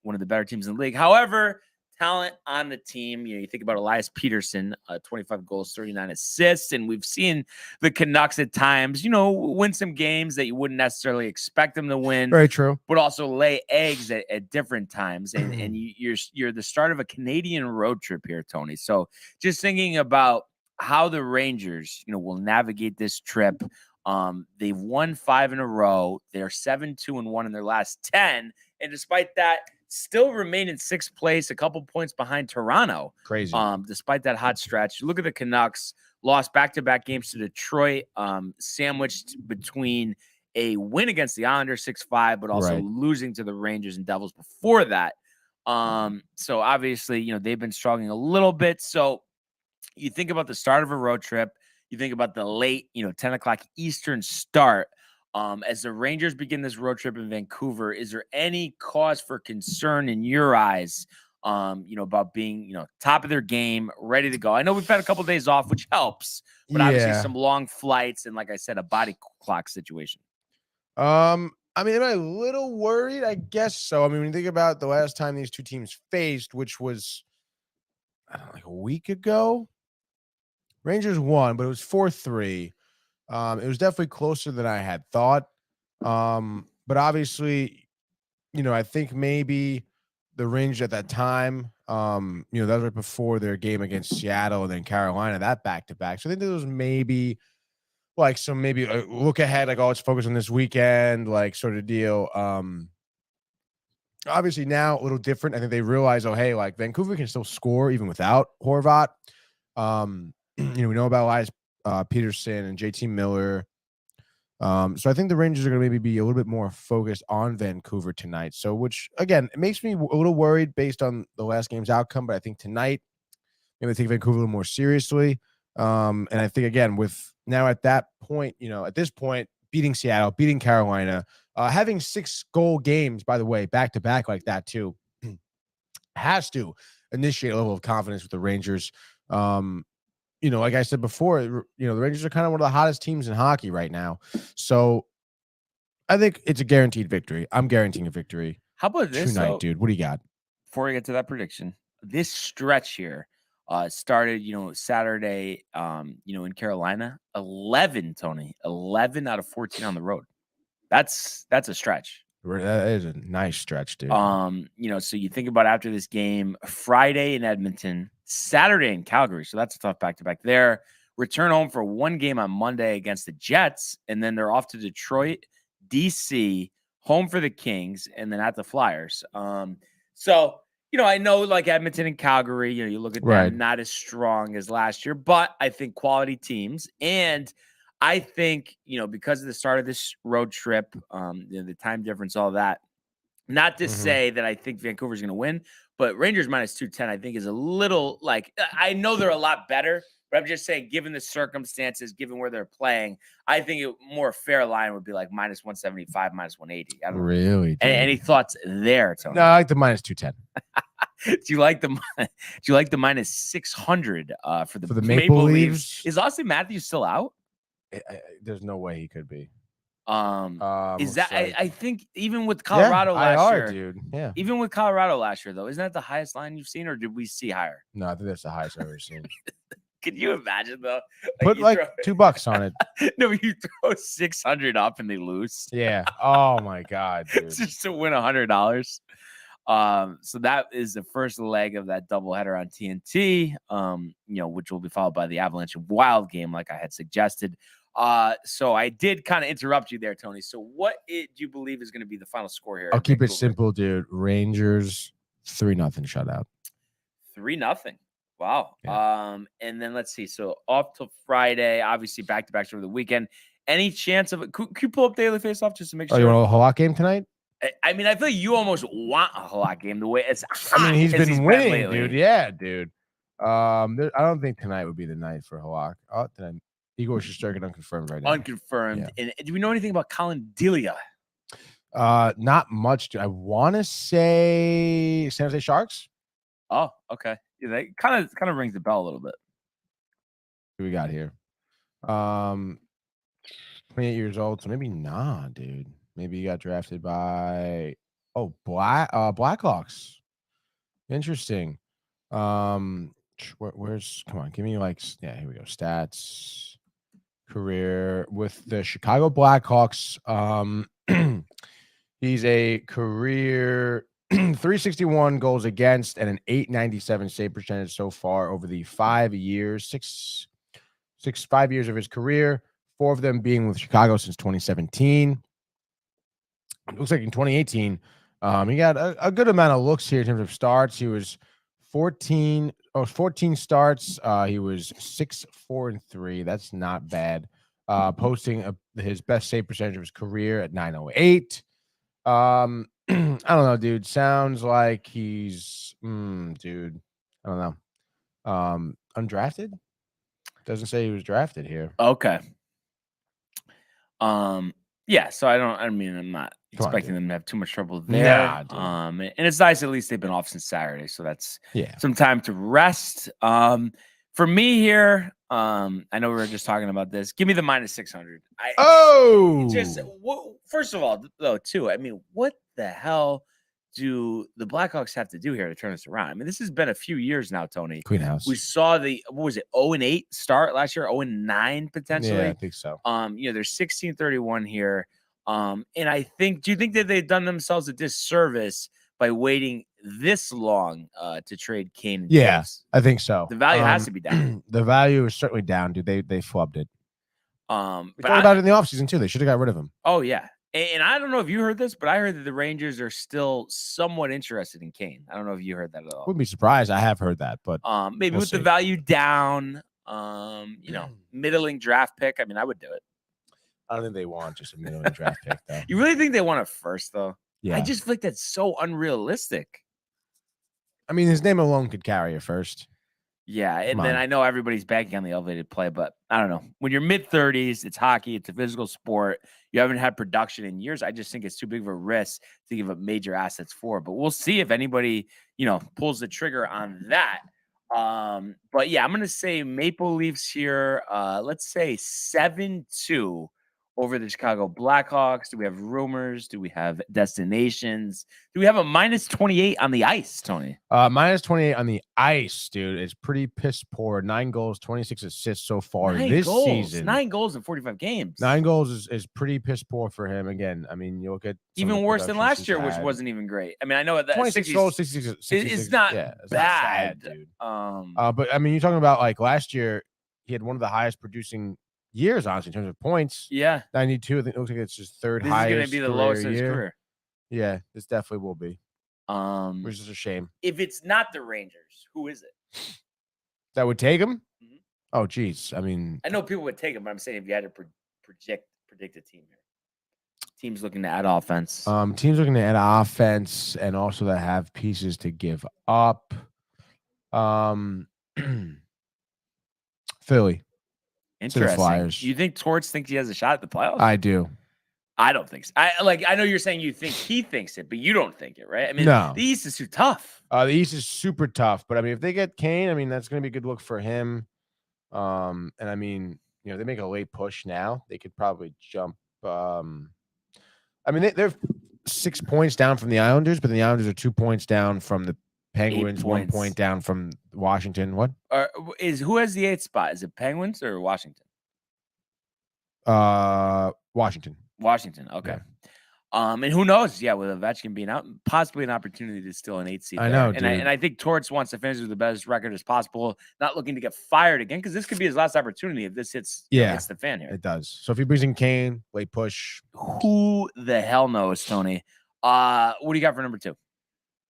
one of the better teams in the league. However, talent on the team, you think about Elias Peterson, 25 goals, 39 assists, and we've seen the Canucks at times, win some games that you wouldn't necessarily expect them to win. Very true. But also lay eggs at different times, and you're the start of a Canadian road trip here, Tony. So just thinking about how the Rangers, will navigate this trip. They've won 5 in a row. They're 7-2-1 in their last 10. And despite that, still remain in 6th place, a couple points behind Toronto. Crazy. Despite that hot stretch. Look at the Canucks, lost back-to-back games to Detroit, sandwiched between a win against the Islanders 6-5, but also losing to the Rangers and Devils before that. So obviously, they've been struggling a little bit. So you think about the start of a road trip. You think about the late, 10 o'clock Eastern start. As the Rangers begin this road trip in Vancouver, is there any cause for concern in your eyes, about being, top of their game, ready to go? I know we've had a couple of days off, which helps, but obviously some long flights and, like I said, a body clock situation. I mean, am I a little worried? I guess so. I mean, when you think about the last time these two teams faced, which was, I don't know, like a week ago, Rangers won, but it was 4-3. It was definitely closer than I had thought. But obviously, I think maybe the Rangers at that time, that was right before their game against Seattle and then Carolina, that back-to-back. So I think there was maybe maybe a look ahead, like, oh, let's focus on this weekend, like sort of deal. Obviously now a little different. I think they realize, oh, hey, like Vancouver can still score even without Horvat. We know about Elias Peterson and JT Miller. So I think the Rangers are going to maybe be a little bit more focused on Vancouver tonight. So, which, again, it makes me a little worried based on the last game's outcome. But I think tonight, Maybe they take Vancouver a little more seriously. And I think, again, with now at that point, at this point, beating Seattle, beating Carolina, having 6-goal games, by the way, back to back like that too, has to initiate a level of confidence with the Rangers. Like I said before, the Rangers are kind of one of the hottest teams in hockey right now. So I think it's a guaranteed victory. I'm guaranteeing a victory. How about this tonight, dude? What do you got? Before we get to that prediction, this stretch here started, Saturday, in Carolina, 11 out of 14 on the road. That's a stretch. That is a nice stretch, dude. So you think about after this game, Friday in Edmonton, Saturday in Calgary. So that's a tough back-to-back there. Return home for one game on Monday against the Jets, and then they're off to Detroit, DC, home for the Kings, and then at the Flyers. So, I know like Edmonton and Calgary, you look at them not as strong as last year, but I think quality teams. And I think, because of the start of this road trip, the time difference, all that, not to say that I think Vancouver's going to win, but Rangers minus 210, I think is a little like, I know they're a lot better, but I'm just saying, given the circumstances, given where they're playing, I think a more fair line would be like minus 175, minus 180. I don't know. Really? Any thoughts there, Tony? No, I like the minus 210. Do you like the minus 600 for the Maple Leafs? Is Austin Matthews still out? There's no way he could be. Is that I think even with Colorado last year, dude. Yeah. Even with Colorado last year, though, isn't that the highest line you've seen, or did we see higher? No, I think that's the highest I've ever seen. Can you imagine though? Put like $2 on it. No, you throw 600 up and they lose. Yeah. Oh my God, dude. Just to win $100. So that is the first leg of that doubleheader on TNT. Which will be followed by the Avalanche Wild game, like I had suggested. So I did kind of interrupt you there, Tony. So what do you believe is going to be the final score here? I'll keep it simple, dude. Rangers 3-0 shutout. 3-0. Wow. Yeah. And then let's see. So off till Friday, obviously back-to-backs over the weekend. Any chance of it? Could you pull up daily face-off just to make sure? Oh, you want a Halak game tonight? I mean, I feel like you almost want a Halak game the way it's hot. I mean, he's been winning, dude. Yeah, dude. I don't think tonight would be the night for Halak. Oh, then Igor Shesterkin unconfirmed right now. Unconfirmed. Yeah. And do we know anything about Colin Delia? Not much. I want to say San Jose Sharks. Oh, okay. Yeah, that kind of rings the bell a little bit. What we got here? 28 years old, so maybe not, dude. Maybe he got drafted by Blackhawks. Interesting. Where's come on, give me here we go. Stats, career with the Chicago Blackhawks. He's a career 361 goals against and an 897 save percentage so far over the 5 years, 5 years of his career, 4 of them being with Chicago since 2017. It looks like in 2018, he got a good amount of looks here in terms of starts. He was 14 starts. He was 6-4-3. That's not bad. Posting his best save percentage of his career at 908. I don't know, dude. Sounds like he's, dude. I don't know. Undrafted? Doesn't say he was drafted here. Okay. Yeah. So I'm not expecting them to have too much trouble there. Nah, and it's nice. At least they've been off since Saturday, so that's some time to rest. For me here, I know we were just talking about this. Give me the minus 600. First of all, though, too. I mean, what the hell do the Blackhawks have to do here to turn this around? I mean, this has been a few years now, Tony. Clean house. We saw the 0-8 start last year, 0-9 potentially. Yeah, I think so. They're 16-31 here. And I think, do you think that they've done themselves a disservice by waiting this long to trade Kane? And James? I think so. The value has to be down. The value is certainly down, dude. They flubbed it. We But talked about it in the offseason too. They should have got rid of him. Oh yeah. And I don't know if you heard this, but I heard that the Rangers are still somewhat interested in Kane. I don't know if you heard that at all. Wouldn't be surprised. I have heard that, but maybe with the value down, middling draft pick. I mean, I would do it. I don't think they want just a middling draft pick, though. You really think they want a first, though? Yeah. I just feel like that's so unrealistic. I mean, his name alone could carry a first. Yeah, and Come then on. I know everybody's banking on the elevated play, but I don't know. When you're mid-30s, it's hockey, it's a physical sport. You haven't had production in years. I just think it's too big of a risk to give up major assets for. But we'll see if anybody, pulls the trigger on that. But yeah, I'm gonna say Maple Leafs here. Let's say 7-2 over the Chicago Blackhawks. Do we have rumors? Do we have destinations? Do we have a -28 on the ice, Tony? -28 on the ice, dude. It's pretty piss poor. 9 goals, 26 assists so far this season. 9 goals in 45 games. 9 goals is pretty piss poor for him. Again, I mean, you look at even worse than last year, which wasn't even great. I mean, I know that 26 goals, 66. It's not it's bad, not sad, dude. But But I mean, you're talking about like last year, he had one of the highest producing years, honestly, in terms of points. Yeah, 92. I think it looks like it's his third this highest. is going to be the lowest of his career. Yeah, this definitely will be. Which is a shame. If it's not the Rangers, who is it? That would take him? Mhm. Oh, geez. I mean, I know people would take him, but I'm saying if you had to predict a team here, teams looking to add offense. Teams looking to add offense and also that have pieces to give up. Philly. Interesting. Flyers. You think Torts thinks he has a shot at the playoffs? I do. I don't think so. I know you're saying you think he thinks it, but you don't think it, right? I mean, No. the East is too tough. The East is super tough, but I mean, if they get Kane, I mean, that's going to be a good look for him. And I mean, they make a late push now. They could probably jump. I mean, they're 6 points down from the Islanders, but the Islanders are 2 points down from the Penguins, 1 point down from Washington. What? Who has the 8th spot? Is it Penguins or Washington? Washington. Washington. Okay. Yeah. And who knows? Yeah, with Ovechkin being out, possibly an opportunity to steal an 8 seed. I know, and I think Torts wants to finish with the best record as possible, not looking to get fired again, because this could be his last opportunity if this hits the fan here. It does. So if he brings in Kane, late push. Who the hell knows, Tony? What do you got for number 2?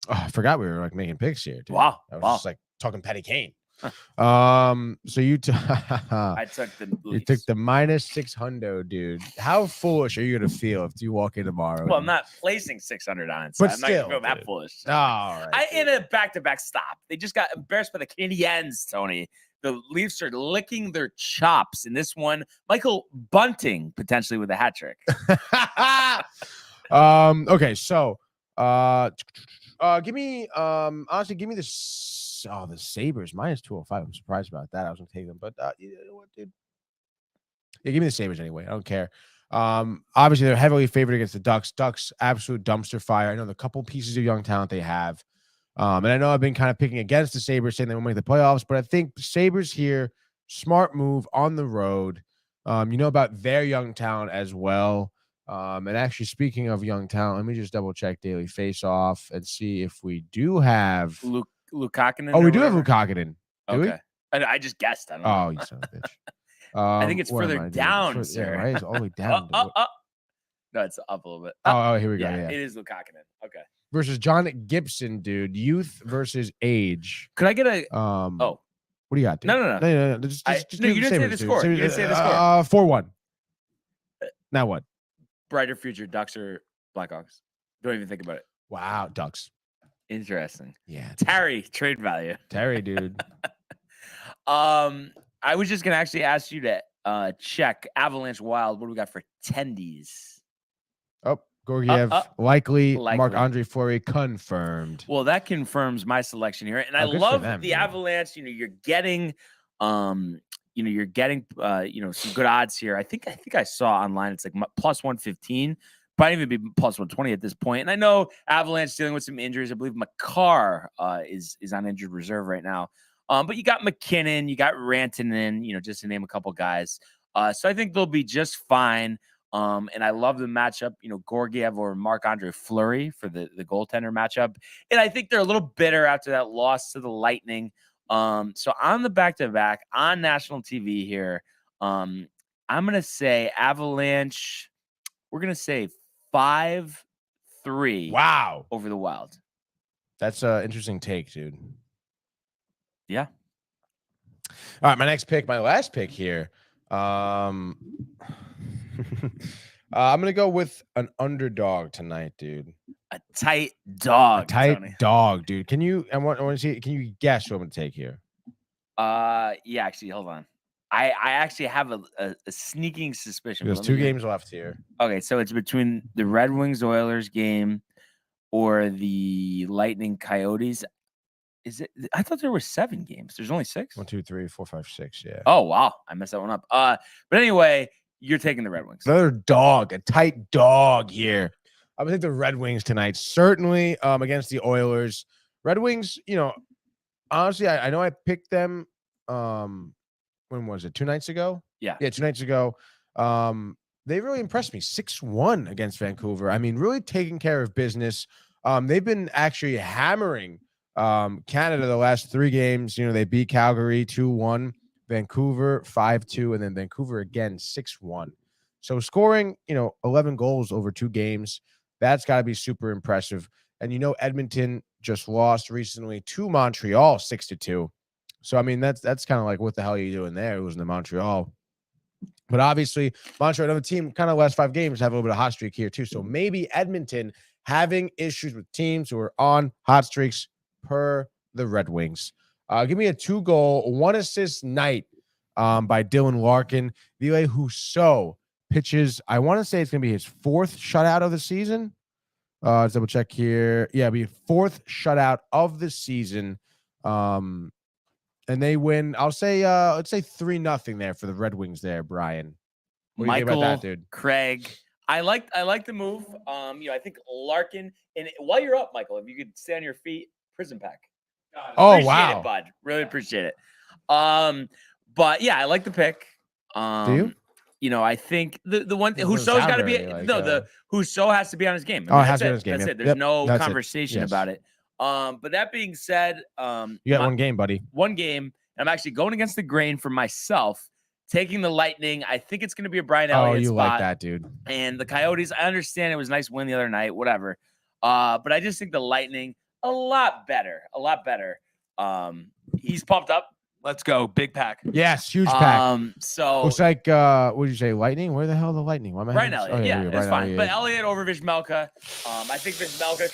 Oh, I forgot we were like making picks here, dude. Wow. I was just like talking Patty Kane. So you I took the Leafs. You took the -600, dude. How foolish are you gonna feel if you walk in tomorrow? Well, I'm not placing 600 on it, so But I'm still, not gonna feel that foolish. All right. In a back-to-back stop. They just got embarrassed by the Canadiens, Tony. The Leafs are licking their chops in this one. Michael Bunting potentially with a hat trick. Okay, so give me honestly, give me the Sabres -205. I'm surprised about that. I was gonna take them, but you know what, dude? Yeah, give me the Sabres anyway. I don't care. Obviously they're heavily favored against the Ducks. Ducks, absolute dumpster fire. I know the couple pieces of young talent they have. And I know I've been kind of picking against the Sabres, saying they won't make the playoffs, but I think Sabres here, smart move on the road. You know about their young talent as well. And actually, speaking of young talent, let me just double check Daily Face-Off and see if we do have Lukakunin. Oh, we do have Lukakunin. Do we? I just guessed. I don't know. Oh, you son of a bitch. I think it's further down, sir. Yeah, right. It's all the way down. No, it's up a little bit. Oh, here we go. Yeah, Yeah. it is Lukakunin. Okay. Versus John Gibson, dude. Youth versus age. Could I get a? What do you got, dude? No. Just No, you didn't say the score. You didn't say the score. 4-1. Now what? Brighter future, Ducks or Blackhawks? Don't even think about it. Wow, Ducks. Interesting. Yeah. Terry, trade value. Terry, dude. I was just gonna actually ask you to check Avalanche Wild. What do we got for tendies? Oh, Gorgiev, likely. Likely. Marc-Andre Fleury confirmed. Well, that confirms my selection here, and I good for love them, the dude. Avalanche. You're getting, some good odds here. I think I saw online it's like plus 115, might even be plus 120 at this point. And I know Avalanche dealing with some injuries. I believe Makar is on injured reserve right now. But you got McKinnon, you got Rantanen, just to name a couple guys. So I think they'll be just fine. And I love the matchup, Gorgiev or Marc-Andre Fleury for the goaltender matchup. And I think they're a little bitter after that loss to the Lightning. So on the back-to-back on national TV here, I'm going to say Avalanche, we're going to say 5-3. Wow. Over the Wild. That's an interesting take, dude. Yeah. All right, my last pick here. I'm gonna go with an underdog tonight, dude. A tight dog. A tight Tony. dog, dude. I want to see. Can you guess who I'm gonna take here? Yeah, actually, hold on. I actually have a sneaking suspicion. There's 2 games left here. Okay, so it's between the Red Wings Oilers game or the Lightning Coyotes. Is it? I thought there were 7 games. There's only 6. 1, 2, 3, 4, 5, 6. Yeah. Oh wow, I messed that one up. But anyway, you're taking the Red Wings. Another dog, a tight dog here. I would think the Red Wings tonight, certainly against the Oilers. Red Wings, honestly, I know I picked them. When was it? 2 nights ago? Yeah, 2 nights ago. They really impressed me. 6-1 against Vancouver. I mean, really taking care of business. They've been actually hammering Canada the last 3 games. They beat Calgary 2-1, Vancouver 5-2, and then Vancouver again 6-1. So scoring, 11 goals over 2 games, that's got to be super impressive. And Edmonton just lost recently to Montreal 6-2. So I mean that's kind of like what the hell are you doing there? It was in Montreal. But obviously, Montreal, another team, kind of last 5 games, have a little bit of hot streak here too. So maybe Edmonton having issues with teams who are on hot streaks per the Red Wings. Give me a 2-goal, 1-assist night by Dylan Larkin. Ville Husso pitches. I want to say it's going to be his 4th shutout of the season. Let's double check here. Yeah, it'll be 4th shutout of the season. And they win. I'll say, let's say 3-0 there for the Red Wings there, Brian. What do you think about that, dude? Craig. I like the move. I think Larkin. And while you're up, Michael, if you could stay on your feet, prison pack. Oh, wow. It, bud. Really appreciate it. But yeah, I like the pick. Do you? I think the one thing Husso's got to be the Husso has to be on his game. Has to be on his game. That's it. There's no conversation about it. But that being said, you got 1 game, buddy. 1 game. I'm actually going against the grain for myself, taking the Lightning. I think it's going to be a Brian Elliott spot. Like that, dude. And the Coyotes, I understand it was a nice win the other night, whatever. But I just think the Lightning a lot better. He's pumped up. Let's go. Big pack. Yes, huge pack. So looks like what did you say? Lightning? Where the hell are the Lightning? Why am I Brian Elliott. Yeah, that's fine. Elliott. But Elliott over Vizmelka. I think Vizmelka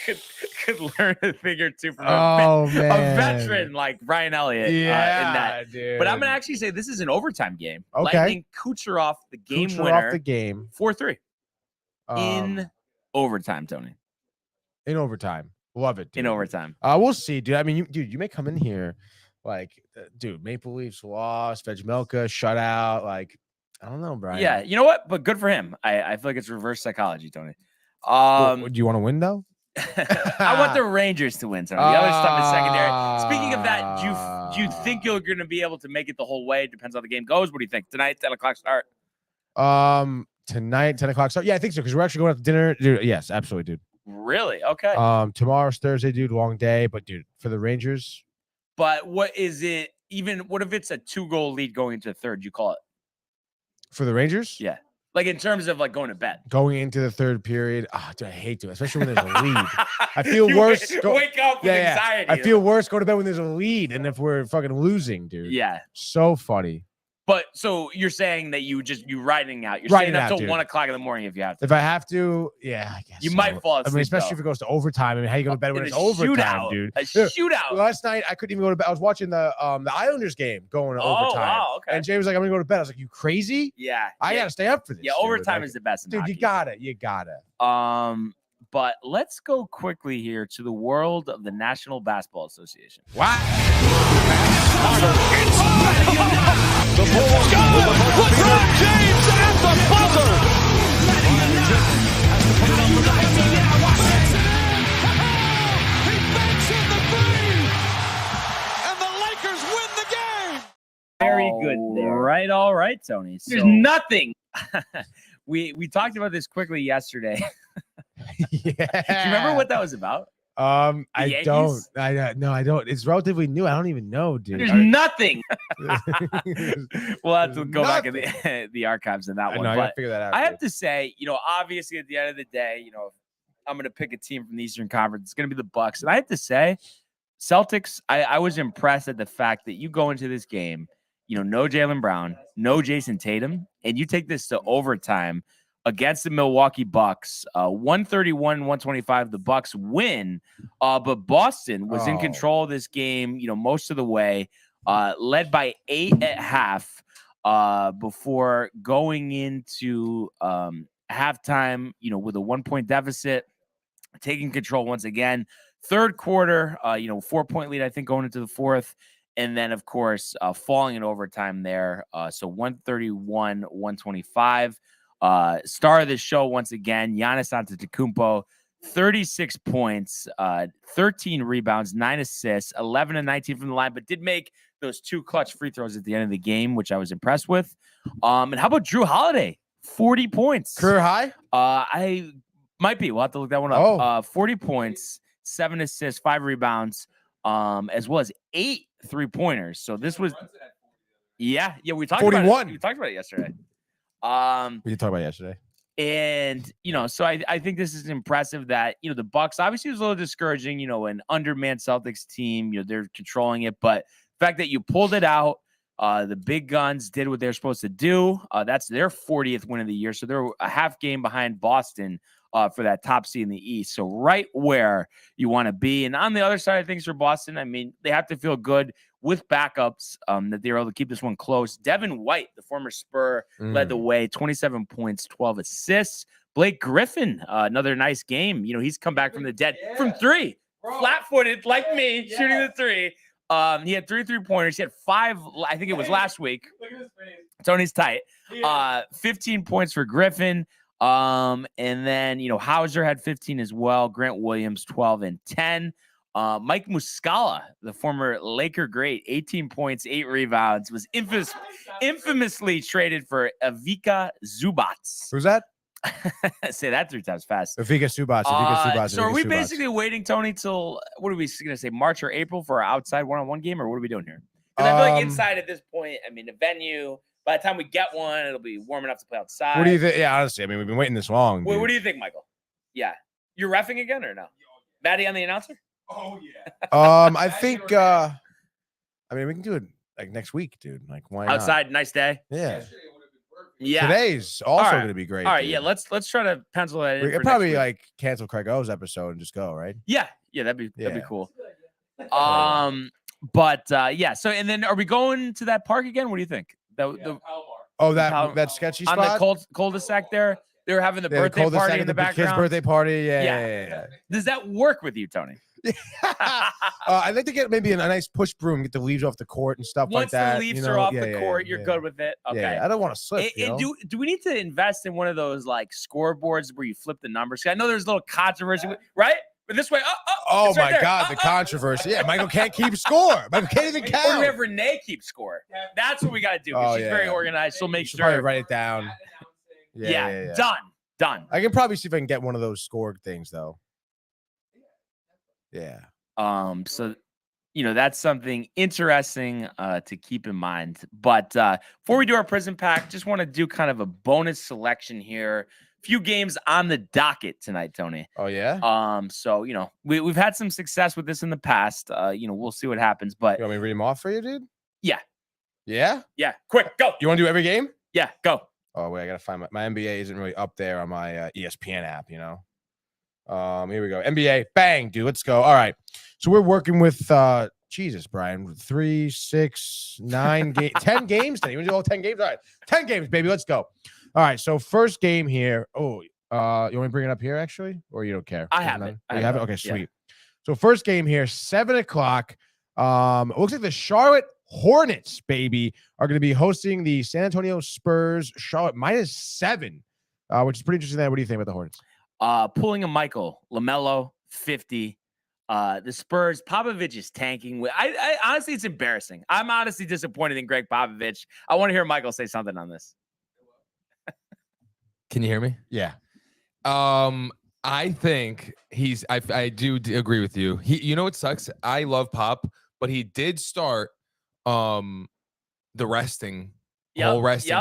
could learn a thing or two from a veteran like Brian Elliott. In that. Dude. But I'm gonna actually say this is an overtime game. Okay. Lightning Kucherov, the game winner. The game 4-3 in overtime, Tony. In overtime, love it. Dude. In overtime. We'll see, dude. I mean, you may come in here. Like, dude, Maple Leafs lost, Vejmelka shutout. Like, I don't know, Brian. Yeah, you know what? But good for him. I feel like it's reverse psychology, Tony. Do you want to win though? I want the Rangers to win, Tony. The other stuff is secondary. Speaking of that, do you think you're going to be able to make it the whole way? It depends how the game goes. What do you think? Tonight, 10:00 start. Tonight, 10:00 start. Yeah, I think so because we're actually going out to dinner. Dude, yes, absolutely, dude. Really? Okay. Tomorrow's Thursday, dude. Long day, but dude, for the Rangers. But what is it? What if it's a 2-goal lead going into the third? You call it for the Rangers? Yeah, like in terms of like going to bed, going into the third period. Oh, dude, I hate to, especially when there's a lead. I feel worse. Wake up with anxiety. I feel worse going to bed when there's a lead, and if we're fucking losing, dude. Yeah, so funny. But so you're saying that you riding out. You're staying up till 1 o'clock in the morning if you have to. If I have to, yeah, I guess you might fall asleep. I mean, especially if it goes to overtime. I mean, how you go to bed when it's overtime, dude? A shootout. Last night I couldn't even go to bed. I was watching the Islanders game going to overtime. Wow, okay. And Jay was like, "I'm gonna go to bed." I was like, "You crazy?" Yeah, I gotta stay up for this. Yeah, overtime is the best. Dude, you gotta. But let's go quickly here to the world of the National Basketball Association. Wow. The Bulls go! LeBron James at the buzzer! He banks in the three! And the Lakers win the game! Very good there. All right, Tony. So, there's nothing. We talked about this quickly yesterday. Yeah. Do you remember what that was about? I don't. No, I don't. It's relatively new. I don't even know, dude. There's nothing. We'll have to go back in the archives in that one. No, I gotta figure that out. I have to say, obviously at the end of the day, I'm gonna pick a team from the Eastern Conference. It's gonna be the Bucks, and I have to say, Celtics. I was impressed at the fact that you go into this game, no Jaylen Brown, no Jason Tatum, and you take this to overtime against the Milwaukee Bucks, 131-125. The Bucks win, but Boston was in control of this game, most of the way. led by 8 at half before going into halftime, with a 1-point deficit, taking control once again. Third quarter, 4-point lead, I think, going into the fourth. And then, of course, falling in overtime there. So 131-125. Star of the show once again, Giannis Antetokounmpo, 36 points, 13 rebounds, 9 assists, 11 and 19 from the line, but did make those 2 clutch free throws at the end of the game, which I was impressed with. And how about Drew Holiday? 40 points. Career high? I might be. We'll have to look that one up. 40 points, 7 assists, 5 rebounds, as well as 8 3-pointers. So this was, yeah, we talked 41. about it. We talked about it yesterday. We did talk about it yesterday. And, so I think this is impressive that, the Bucks obviously was a little discouraging, an undermanned Celtics team, they're controlling it, but the fact that you pulled it out, the big guns did what they're supposed to do. That's their 40th win of the year. So they're a half game behind Boston for that top seed in the East. So right where you want to be. And on the other side of things for Boston, I mean, they have to feel good with backups that they're able to keep this one close. Devin White, the former Spur, led the way, 27 points, 12 assists. Blake Griffin, another nice game. He's come back from the dead from 3, flat-footed like me, shooting the 3. He had 3 3-pointers. He had 5, I think it was last week. Look at his face. Tony's tight. 15 points for Griffin. And then, Hauser had 15 as well. Grant Williams, 12 and 10. Mike Muscala, the former Laker great, 18 points, 8 rebounds, was infamously traded for Ivica Zubac. Who's that? Say that 3 times fast. Ivica Zubac. So are we basically waiting, Tony, till, what are we going to say, March or April for our outside one-on-one game, or what are we doing here? Because I feel like inside at this point, I mean, the venue, by the time we get one, it'll be warm enough to play outside. What do you think? Yeah, honestly, I mean, we've been waiting this long. Wait, what do you think, Michael? Yeah. You're reffing again or no? Maddie on the announcer? Oh, yeah. I think, I mean, we can do it like next week, dude. Like, why not? Outside, nice day. Yeah. Yeah. Today's also All right. going to be great. All right, dude. yeah, let's try to pencil that in. We for could probably next week. like cancel Craig O's episode and just go, right? Yeah, that'd be Yeah. cool. But yeah, so and then are we going to that park again? What do you think? Oh, that sketchy on spot? the cul-de-sac there? They were having the Yeah, birthday cul-de-sac party in and the kid's background. birthday party. Yeah. Yeah. Does that work with you, Tony? I'd like to get maybe a nice push broom, get the leaves off the court and stuff like Once that. the leaves are off the court, you're yeah. good with it. Okay. Yeah, I don't want to slip. And do we need to invest in one of those like scoreboards where you flip the numbers? I know there's a little controversy, right? But this way, Oh it's right my there. God, the controversy. Yeah, Michael can't keep score. Michael can't even Or do count. we have Renee keep score? That's what we got to do. 'Cause Oh, she's yeah. very organized. She'll make You should probably sure. write it down. Yeah. Done. I can probably see if I can get one of those scored things though. Yeah. So that's something interesting to keep in mind. But before we do our prison pack, just want to do kind of a bonus selection here. Few games on the docket tonight, Tony. Oh yeah. So we've had some success with this in the past. We'll see what happens. But You want me to read them off for you, dude? Yeah. Yeah. Yeah, quick, go. You want to do every game? Yeah, go. Oh wait, I gotta find my NBA isn't really up there on my ESPN app, Here we go. NBA, bang, dude. Let's go. All right. So we're working with Jesus, Brian. 3, 6, 9 games, 10 games today. You want to do all 10 games? All right, 10 games, baby. Let's go. All right. So first game here. Oh, you want me to bring it up here actually, or you don't care? I have it. You have it. Okay, sweet. So first game here, 7:00. It looks like the Charlotte Hornets, baby, are going to be hosting the San Antonio Spurs. Charlotte -7, which is pretty interesting. What do you think about the Hornets? Pulling a Michael LaMelo 50. The Spurs, Popovich is tanking. I honestly, it's embarrassing. I'm honestly disappointed in Greg Popovich. I want to hear Michael say something on this. Can you hear me? Yeah. I think I do agree with you. What sucks? I love Pop, but he did start the whole resting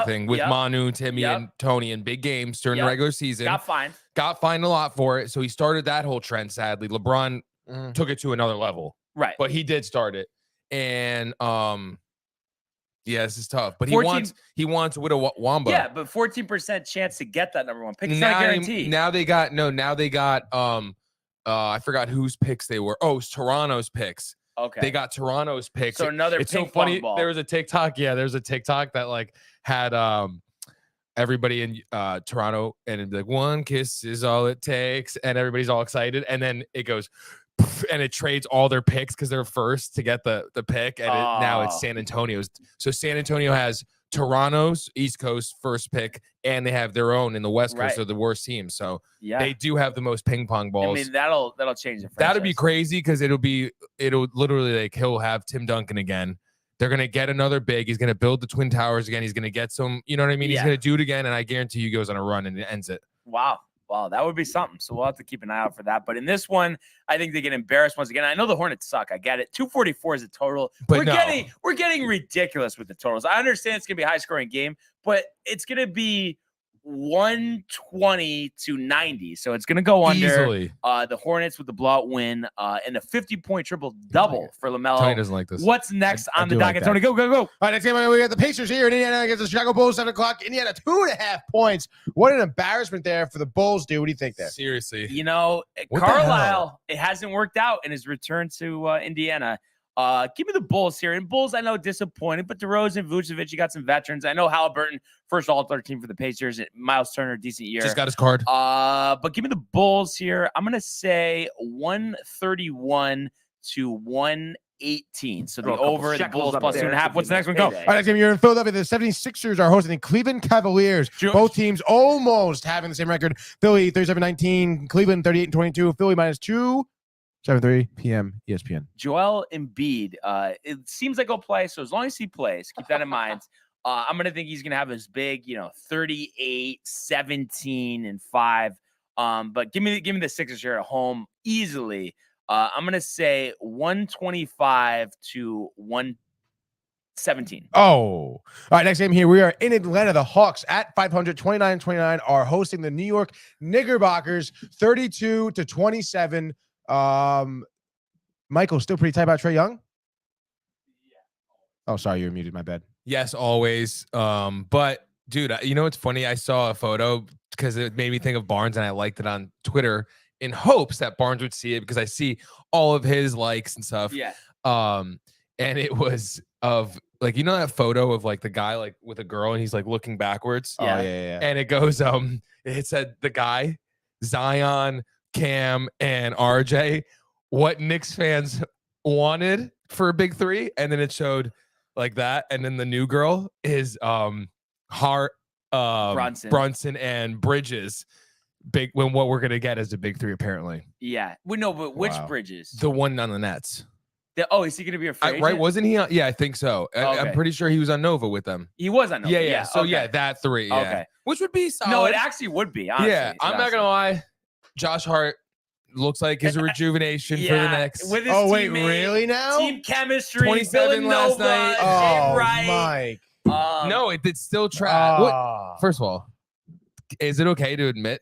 thing with Manu, Timmy, and Tony in big games during the regular season. Got fined a lot for it. So he started that whole trend, sadly. LeBron took it to another level. Right. But he did start it. And this is tough. But 14, he wants Widow Wamba. Yeah, but 14% chance to get that number 1 pick. It's not guaranteed. Now they got I forgot whose picks they were. Oh, it's Toronto's picks. Okay. They got Toronto's picks. So another it's so ping funny. pong ball. There was a TikTok. Yeah, there's a TikTok that like had everybody in Toronto, and it'd be like, one kiss is all it takes, and everybody's all excited, and then it goes and it trades all their picks because they're first to get the pick, and now it's San Antonio's. So San Antonio has Toronto's East Coast first pick, and they have their own in the West Coast. They're the worst team, so they do have the most ping pong balls. I mean, that'll change the franchise. That'll be crazy because it'll literally like he'll have Tim Duncan again. They're gonna get another big. He's gonna build the Twin Towers again. He's gonna get some. You know what I mean? He's gonna do it again, and I guarantee he goes on a run and it ends it. Wow, that would be something. So we'll have to keep an eye out for that. But in this one, I think they get embarrassed once again. I know the Hornets suck. I get it. 244 is a total. But we're getting ridiculous with the totals. I understand it's gonna be a high scoring game, but it's gonna be 120 to 90. So it's gonna go under easily. The Hornets with the blowout win and a 50-point triple-double for LaMelo. Tony doesn't like this. What's next on the docket, Tony? Go. All right, next game we got the Pacers here in Indiana against the Chicago Bulls, 7 o'clock. Indiana, 2.5 points. What an embarrassment there for the Bulls, dude. What do you think there? Seriously. You know, Carlisle, it hasn't worked out in his return to Indiana. Give me the Bulls here. And Bulls, I know, disappointed, but DeRozan, Vucevic, you got some veterans. I know Halliburton, first All-Star team for the Pacers. Miles Turner, decent year. Just got his card. But give me the Bulls here. I'm going to say 131 to 118. So the over, the Bulls plus 2.5. What's the next one? Go. All right, next game, you're in Philadelphia. The 76ers are hosting the Cleveland Cavaliers. Both teams almost having the same record. Philly, 37-19. Cleveland, 38-22. Philly -2. 7:03 p.m. ESPN. Joel Embiid. It seems like he'll play. So as long as he plays, keep that in mind. I'm going to think he's going to have his big, 38, 17, and 5. But give me the Sixers here at home easily. I'm going to say 125 to 117. Oh, all right. Next game here. We are in Atlanta. The Hawks at 500, 29-29 are hosting the New York Knickerbockers, 32-27. Michael, still pretty tight about Trae Young? Oh, sorry, you're muted. My bad. Yes, always. But dude, you know what's funny? I saw a photo because it made me think of Barnes, and I liked it on Twitter in hopes that Barnes would see it because I see all of his likes and stuff. Yeah. And it was of like, you know, that photo of like the guy like with a girl and he's like looking backwards. Yeah. Oh, yeah. And it goes, it said the guy, Zion, Cam, and RJ, what Knicks fans wanted for a big three, and then it showed like that, and then the new girl is Brunson and Bridges. Big when what we're gonna get is a big three, apparently. Yeah, we know, but which Bridges? The one on the Nets. Is he gonna be a free agent? Right? Wasn't he? Yeah, I think so. I'm pretty sure he was on Nova with them. He was on Nova. Yeah. So yeah, that three. Yeah. Okay, which would be solid. No, it actually would be. Honestly, yeah, I'm not gonna lie. Josh Hart looks like his rejuvenation for the next. With his wait, really now? Team chemistry. 27 last night. Oh, Mike. No, it's still trash. First of all, is it okay to admit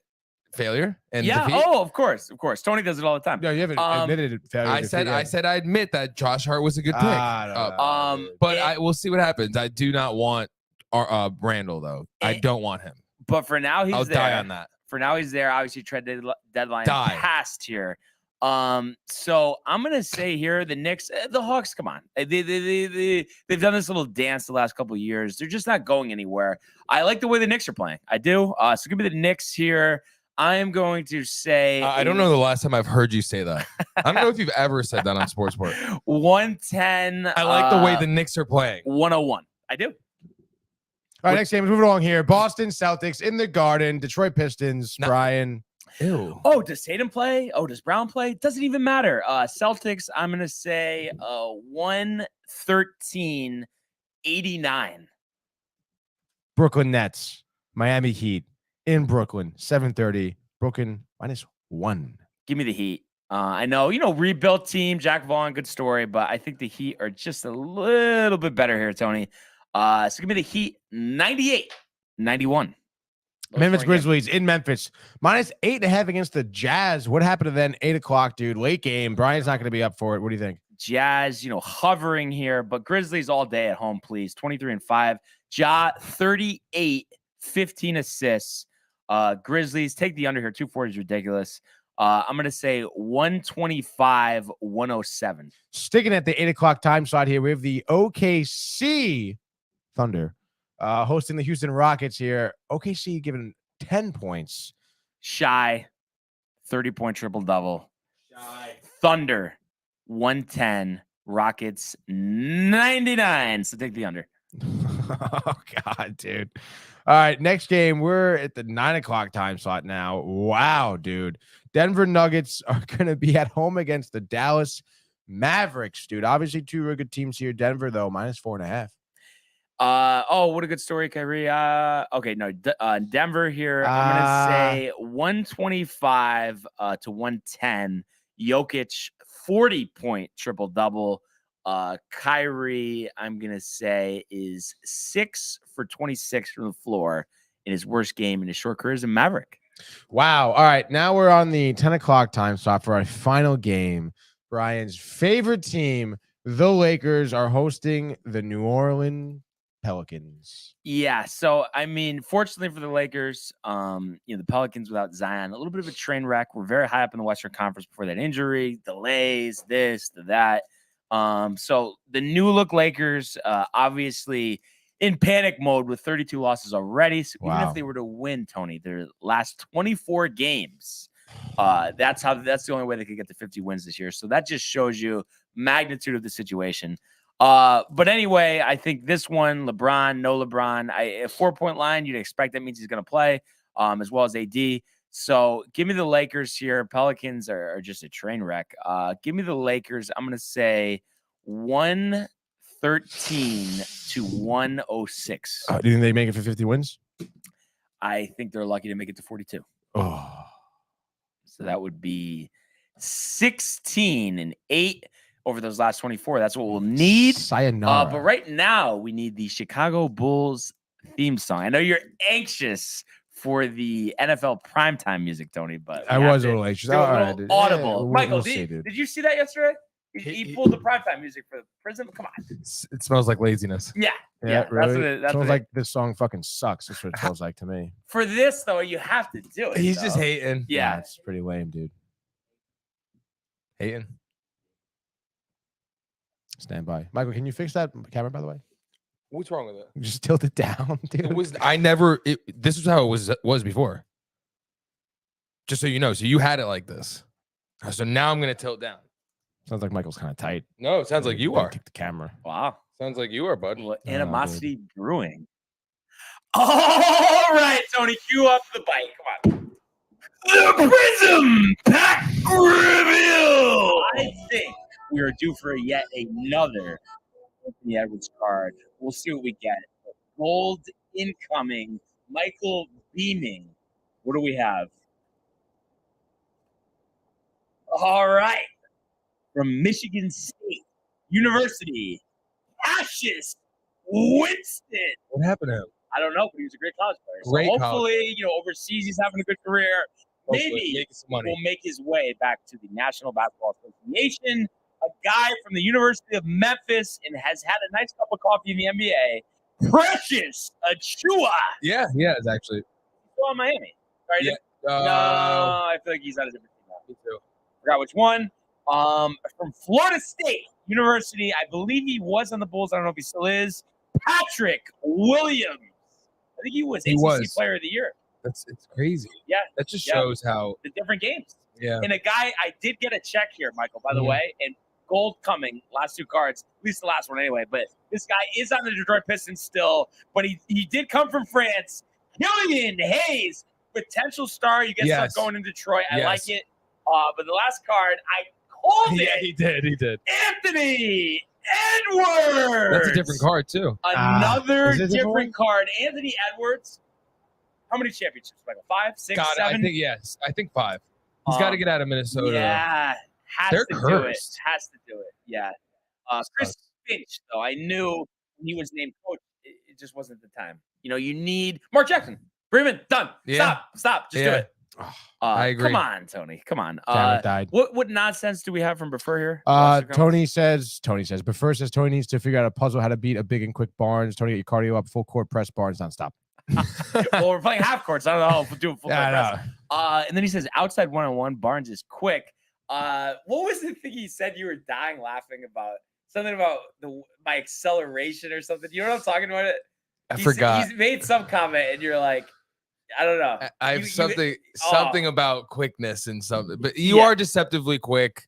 failure and defeat? Oh, of course. Tony does it all the time. No, you haven't admitted failure. I said I admit that Josh Hart was a good pick. But we'll see what happens. I do not want Randall though. I don't want him. But for now, I'll die on that. For now, he's there. Obviously, trade deadline passed here. So I'm gonna say here the Knicks, the Hawks. Come on, they've done this little dance the last couple of years. They're just not going anywhere. I like the way the Knicks are playing. I do. So give me the Knicks here. I am going to say. I don't know the last time I've heard you say that. I don't know if you've ever said that on Sports Sport. 110. I like the way the Knicks are playing. 101. I do. All right, next game. Moving along here. Boston Celtics in the Garden. Detroit Pistons. Brian. Ew. Oh, does Tatum play? Oh, does Brown play? Doesn't even matter. Celtics, I'm going to say 113-89. Brooklyn Nets. Miami Heat in Brooklyn. 7:30. Brooklyn -1. Give me the Heat. I know, rebuilt team. Jack Vaughn, good story, but I think the Heat are just a little bit better here, Tony. So give me the Heat 98-91. Memphis Grizzlies in Memphis. -8.5 against the Jazz. What happened to then 8 o'clock, dude? Late game. Brian's not going to be up for it. What do you think? Jazz, hovering here, but Grizzlies all day at home, please. 23-5. Ja, 38, 15 assists. Grizzlies take the under here. 240 is ridiculous. I'm going to say 125-107. Sticking at the 8 o'clock time slot here, we have the OKC Thunder hosting the Houston Rockets here. OKC given 10 points. Shy, 30-point triple-double. Thunder, 110. Rockets, 99. So take the under. Oh, God, dude. All right, next game. We're at the 9 o'clock time slot now. Wow, dude. Denver Nuggets are going to be at home against the Dallas Mavericks, dude. Obviously, two really good teams here. Denver, though, -4.5. What a good story, Kyrie. Okay, no, Denver here. I'm gonna say 125 to 110. Jokic, 40-point triple-double. Kyrie, I'm gonna say, is 6 for 26 from the floor in his worst game in his short career as a Maverick. Wow. All right, now we're on the 10 o'clock time slot for our final game. Brian's favorite team, the Lakers, are hosting the New Orleans Pelicans. Yeah, so I mean, fortunately for the Lakers, the Pelicans without Zion, a little bit of a train wreck. We're very high up in the Western Conference before that injury, delays, this, that. So the new look Lakers, obviously in panic mode with 32 losses already. So even if they were to win, Tony, their last 24 games, that's the only way they could get to 50 wins this year. So that just shows you magnitude of the situation. But anyway, I think this one, LeBron, no LeBron, a 4-point line, you'd expect that means he's going to play, as well as AD. So give me the Lakers here. Pelicans are just a train wreck. Give me the Lakers. I'm going to say 113 to 106. Do you think they make it for 50 wins? I think they're lucky to make it to 42. Oh, so that would be 16-8 over those last 24. That's what we'll need. Sayonara. But right now, we need the Chicago Bulls theme song. I know you're anxious for the NFL primetime music, Tony, but I was a little anxious. Audible. Yeah, Michael, see, did you see that yesterday? He pulled the primetime music for the Prism. Come on. It smells like laziness. Yeah. Really? That's sounds like this song fucking sucks. That's what it feels like to me. For this, though, you have to do it. He's just hating. Yeah. It's pretty lame, dude. Hating. Stand by. Michael, can you fix that camera, by the way? What's wrong with it? Just tilt it down, dude. This is how it was before. Just so you know. So you had it like this. So now I'm going to tilt down. Sounds like Michael's kind of tight. No, it sounds like you are. Kick the camera. Wow. Sounds like you are, bud. Animosity brewing. All right, Tony, cue up the bike. Come on. The Prism Pack Reveal. I think we are due for yet another Anthony Edwards card. We'll see what we get. Gold incoming. Michael beaming. What do we have? All right. From Michigan State University, Cassius Winston. What happened to him? I don't know, but he was a great college player. So Great hopefully, overseas he's having a good career. Maybe will make his way back to the National Basketball Association. A guy from the University of Memphis and has had a nice cup of coffee in the NBA. Precious Achiuwa. Yeah, it's actually. He's still in Miami. Right? Yeah. No, I feel like he's on a different team now. Me too. Forgot which one. From Florida State University, I believe he was on the Bulls. I don't know if he still is. Patrick Williams. I think he was ACC Player of the Year. It's crazy. Yeah, that just shows how the different games. Yeah, and a guy I did get a check here, Michael. By the way, and gold coming. Last two cards, at least the last one anyway. But this guy is on the Detroit Pistons still. But he did come from France. Killian Hayes, potential star. You get stuff going in Detroit. I like it. But the last card, I called it. Yeah, he did. Anthony Edwards. That's a different card too. Another different card. Anthony Edwards. How many championships, Michael? 5, 6, 7? I think 5. He's got to get out of Minnesota. Yeah, They're to cursed. Has to do it. Yeah. Chris Finch, though, I knew when he was named coach, it just wasn't the time. You need Mark Jackson. Bremen, done. Yeah. Stop. Just do it. I agree. Come on, Tony. Come on. Died. What nonsense do we have from Buffer here? Tony says, Buffer says Tony needs to figure out a puzzle how to beat a big and quick Barnes. Tony, get your cardio up, full court press Barnes nonstop. Well, we're playing half courts. I don't know how we'll do a full Yeah, I press. And then he says outside one-on-one, Barnes is quick. What was the thing he said you were dying laughing about? Something about my acceleration or something. You know what I'm talking about? I forgot. He's made some comment, and you're like, I don't know. I have something about quickness and something, but you are deceptively quick.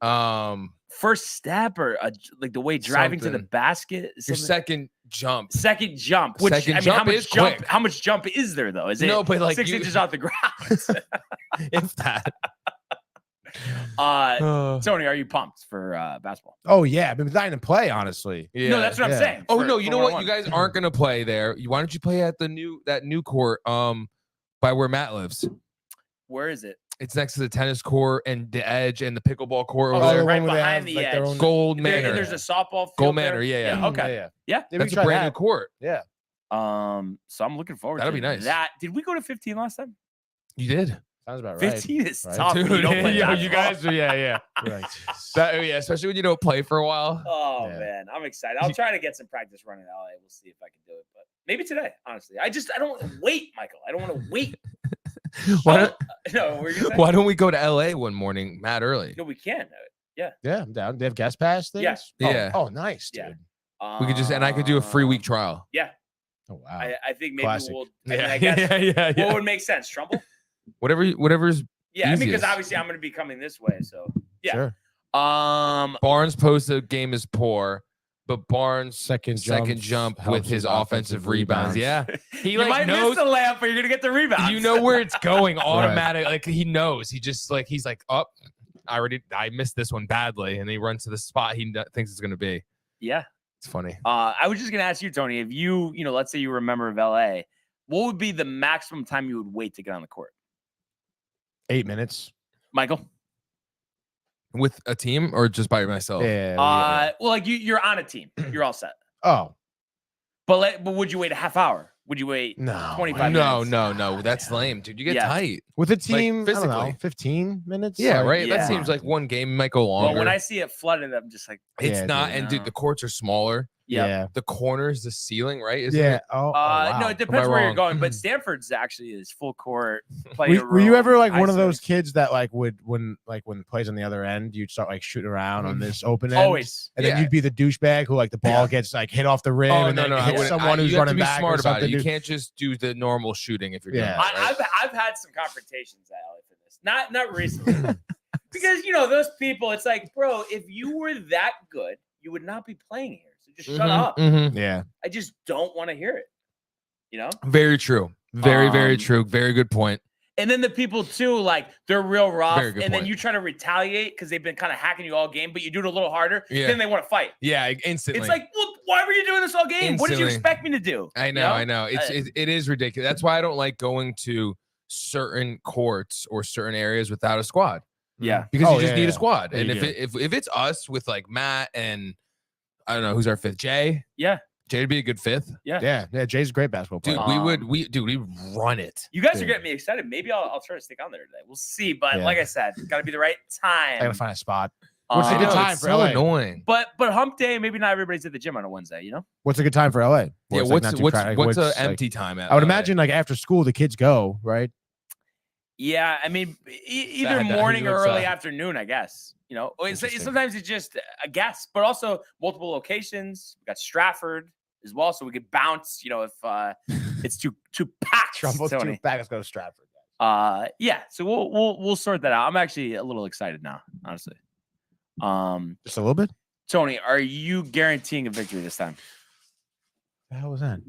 First step or like the way driving to the basket. Your second jump. Which how much jump is there though? Is it but like 6 inches off the ground? If that. Tony, are you pumped for basketball? Oh yeah, I've been dying to play. Honestly, Yeah. No, that's what I'm saying. Oh no, you know what? You guys aren't gonna play there. Why don't you play at that new court by where Matt lives? Where is it? It's next to the tennis court and the edge and the pickleball court over Oh, there. right behind the edge. Gold Manor. There's a softball field. Gold Manor, yeah. Okay. Yeah. That's a brand new court. Yeah. So I'm looking forward That'll to be nice. that. Did we go to 15 last time? You did. Sounds about right. 15 is Right? tough. Dude, when you don't play you basketball. guys, yeah. Right. Especially when you don't play for a while. Oh Yeah. man, I'm excited. I'll try to get some practice running in LA. We'll see if I can do it, but maybe today. Honestly, I don't want to wait, Michael. I don't want to wait. Why Why don't we go to LA one morning, mad early? No, we can. Yeah, I'm down. They have guest pass things. Yes. Yeah. Oh, nice, dude. Yeah. We could and I could do a free week trial. Yeah. Oh wow. I think maybe Classic. we'll. I guess what would make sense? Trumbull. Whatever's Yeah, I mean, because easiest. obviously I'm going to be coming this way, so yeah. Sure. Barnes post the game is poor, but Barnes Second jump helps with his offensive rebounds. Yeah, he You might knows. miss the layup, but you're going to get the rebound. You know where it's going automatic. Like he knows. He just he's like, oh, I missed this one badly, and he runs to the spot he thinks it's going to be. Yeah. It's funny. I was just going to ask you, Tony, if you let's say you were a member of LA, what would be the maximum time you would wait to get on the court? 8 minutes. Michael? With a team or just by myself? Yeah. Well, like you're on a team. You're all set. Oh. But would you wait a half hour? Would you wait 25 minutes? No. That's lame, dude. You get tight. With a team, physically. I don't know, 15 minutes? Yeah, Like, right? Yeah. That seems like one game might go longer. Well, when I see it flooded, I'm just like, it's Yeah, not. dude, And dude, the courts are smaller. Yeah. The corners, the ceiling, right? Isn't Yeah. it? Oh, no, wow. it depends where you're wrong? going. But Stanford's actually is full court. Were you ever like one of ice those rink. kids that like would when the play's on the other end, you'd start like shooting around on this open end? Always. And then Yeah. you'd be the douchebag who like the ball gets like hit off the rim and then I hits wouldn't. someone who's you have to running be back smart or about something. it. You dude. can't just do the normal shooting if you're doing Yeah. that. Right? I've had some confrontations at LA for this. Not recently. Because those people, it's like, bro, if you were that good, you would not be playing here. So just shut up. Yeah. I just don't want to hear it. Very true. Very Um, true. Very good point. And then the people too, like they're real rough, Very and good then point. you try to retaliate because they've been kind of hacking you all game, but you do it a little harder. Yeah. Then they want to fight. Yeah, instantly. It's like, well, why were you doing this all game? What did you Instantly. expect me to do? I know. It is ridiculous. That's why I don't like going to certain courts or certain areas without a squad. Yeah. Because Oh, you just yeah, need yeah. a squad. Yeah, And you if it's us with like Matt and I don't know who's our fifth, Jay. Yeah. Jay'd be a good fifth. Yeah. Jay's a great basketball player. Dude, we run it. You guys are Dude. getting me excited. Maybe I'll try to stick on there today. We'll see. But Yeah. like I said, it's got to be the right I gotta time. find a spot. What's a Um, good know, time it's for so LA? annoying. But hump day, maybe not everybody's at the gym on a Wednesday, What's a good time for LA? Yeah, Where it's, like, not too crowded? what's an like- empty time at? I would LA? imagine like after school the kids go, right? Yeah, I mean, either Sad that morning or he's early outside. afternoon, I guess. Interesting. Sometimes it's just a guess, but also multiple locations. We got Stratford as well, so we could bounce. If it's too packed. Trumbull's Tony. too back. Let's go to Stratford. Yeah. So we'll sort that out. I'm actually a little excited now, honestly. Just a little bit. Tony, are you guaranteeing a victory this time? The hell was that?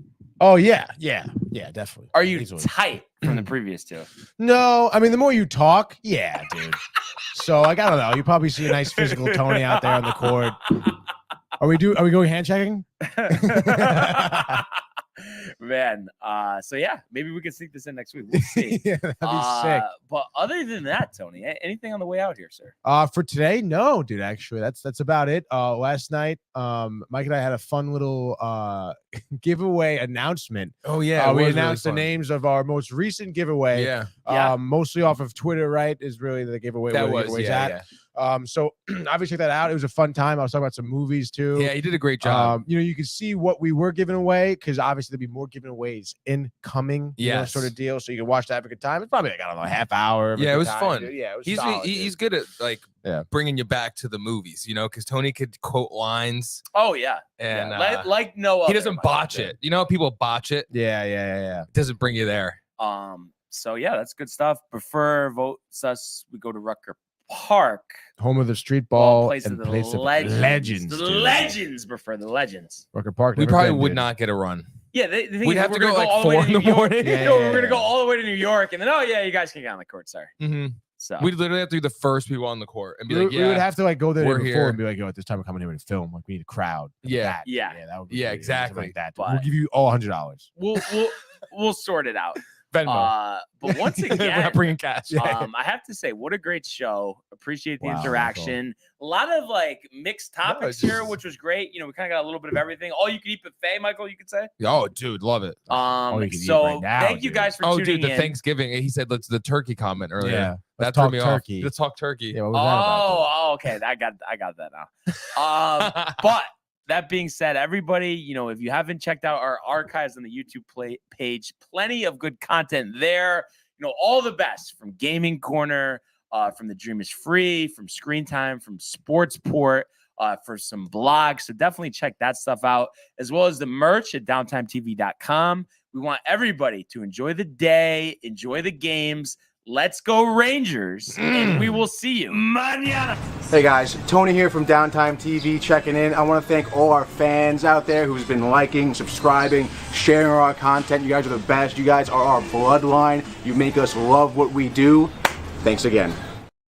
Oh yeah, definitely. Are you Easily. tight from the previous two? No, I mean the more you talk, yeah, dude. So like I don't know. You probably see a nice physical Tony out there on the court. Are we going hand checking? Man, so yeah, maybe we can sneak this in next week. We'll see. Yeah, that'd be sick. But other than that, Tony, anything on the way out here, sir? For today, no, dude. Actually, that's about it. Last night, Mike and I had a fun little giveaway announcement. Oh yeah, we announced the names of our most recent giveaway. Yeah. Mostly off of Twitter, right? Is really the giveaway. That where the was giveaway's yeah, at. yeah. So obviously check that out. It was a fun time. I was talking about some movies too. Yeah, he did a great job. You can see what we were giving away because obviously there'll be more giveaways incoming. Sort of deal. So you can watch that have a good time. It's probably like, I don't know, a half hour. Yeah, it was fun. Dude. Yeah, it was he's solid, he's good at like bringing you back to the movies, because Tony could quote lines. Oh yeah, and like no other. He doesn't botch it. You know how people botch it? Yeah. It doesn't bring you there. So yeah, that's good stuff. Prefer votes us. We go to Rucker Park, home of the street ball, place and of the place legends. of legends. The legends prefer the legends. Rucker Park. We probably would not get a run. Yeah, we'd have to go like 4 in the morning. We're gonna go all the way to New York, and then you guys can get on the court. Sorry. Mm-hmm. So we'd literally have to be the first people on the court and be like, we would have to like go there we're before here. and be like, yo, at this time we're coming here and film. Like we need a crowd. Yeah. That would be exactly. like that. But We'll give you all $100. We'll sort it out. Venmo. But once We're again, not bringing cash. I have to say, what a great show. Appreciate the interaction. A lot of like mixed topics here, which was great. We kind of got a little bit of everything. All you can eat buffet, Michael, you could say. Oh, dude, love it. So thank you guys for tuning the in. Thanksgiving. He said let's the turkey comment earlier. Yeah. That threw me turkey. off. Let's talk turkey. Yeah, what was that about? Okay. I got that now. But that being said, everybody, if you haven't checked out our archives on the YouTube page, plenty of good content there. All the best from Gaming Corner, from The Dream is Free, from Screen Time, from Sportsport, for some blogs. So definitely check that stuff out, as well as the merch at downtimetv.com. We want everybody to enjoy the day, enjoy the games. Let's go Rangers, and we will see you mañana. Hey guys, Tony here from Downtime TV checking in. I want to thank all our fans out there who's been liking, subscribing, sharing our content. You guys are the best. You guys are our bloodline. You make us love what we do. Thanks again.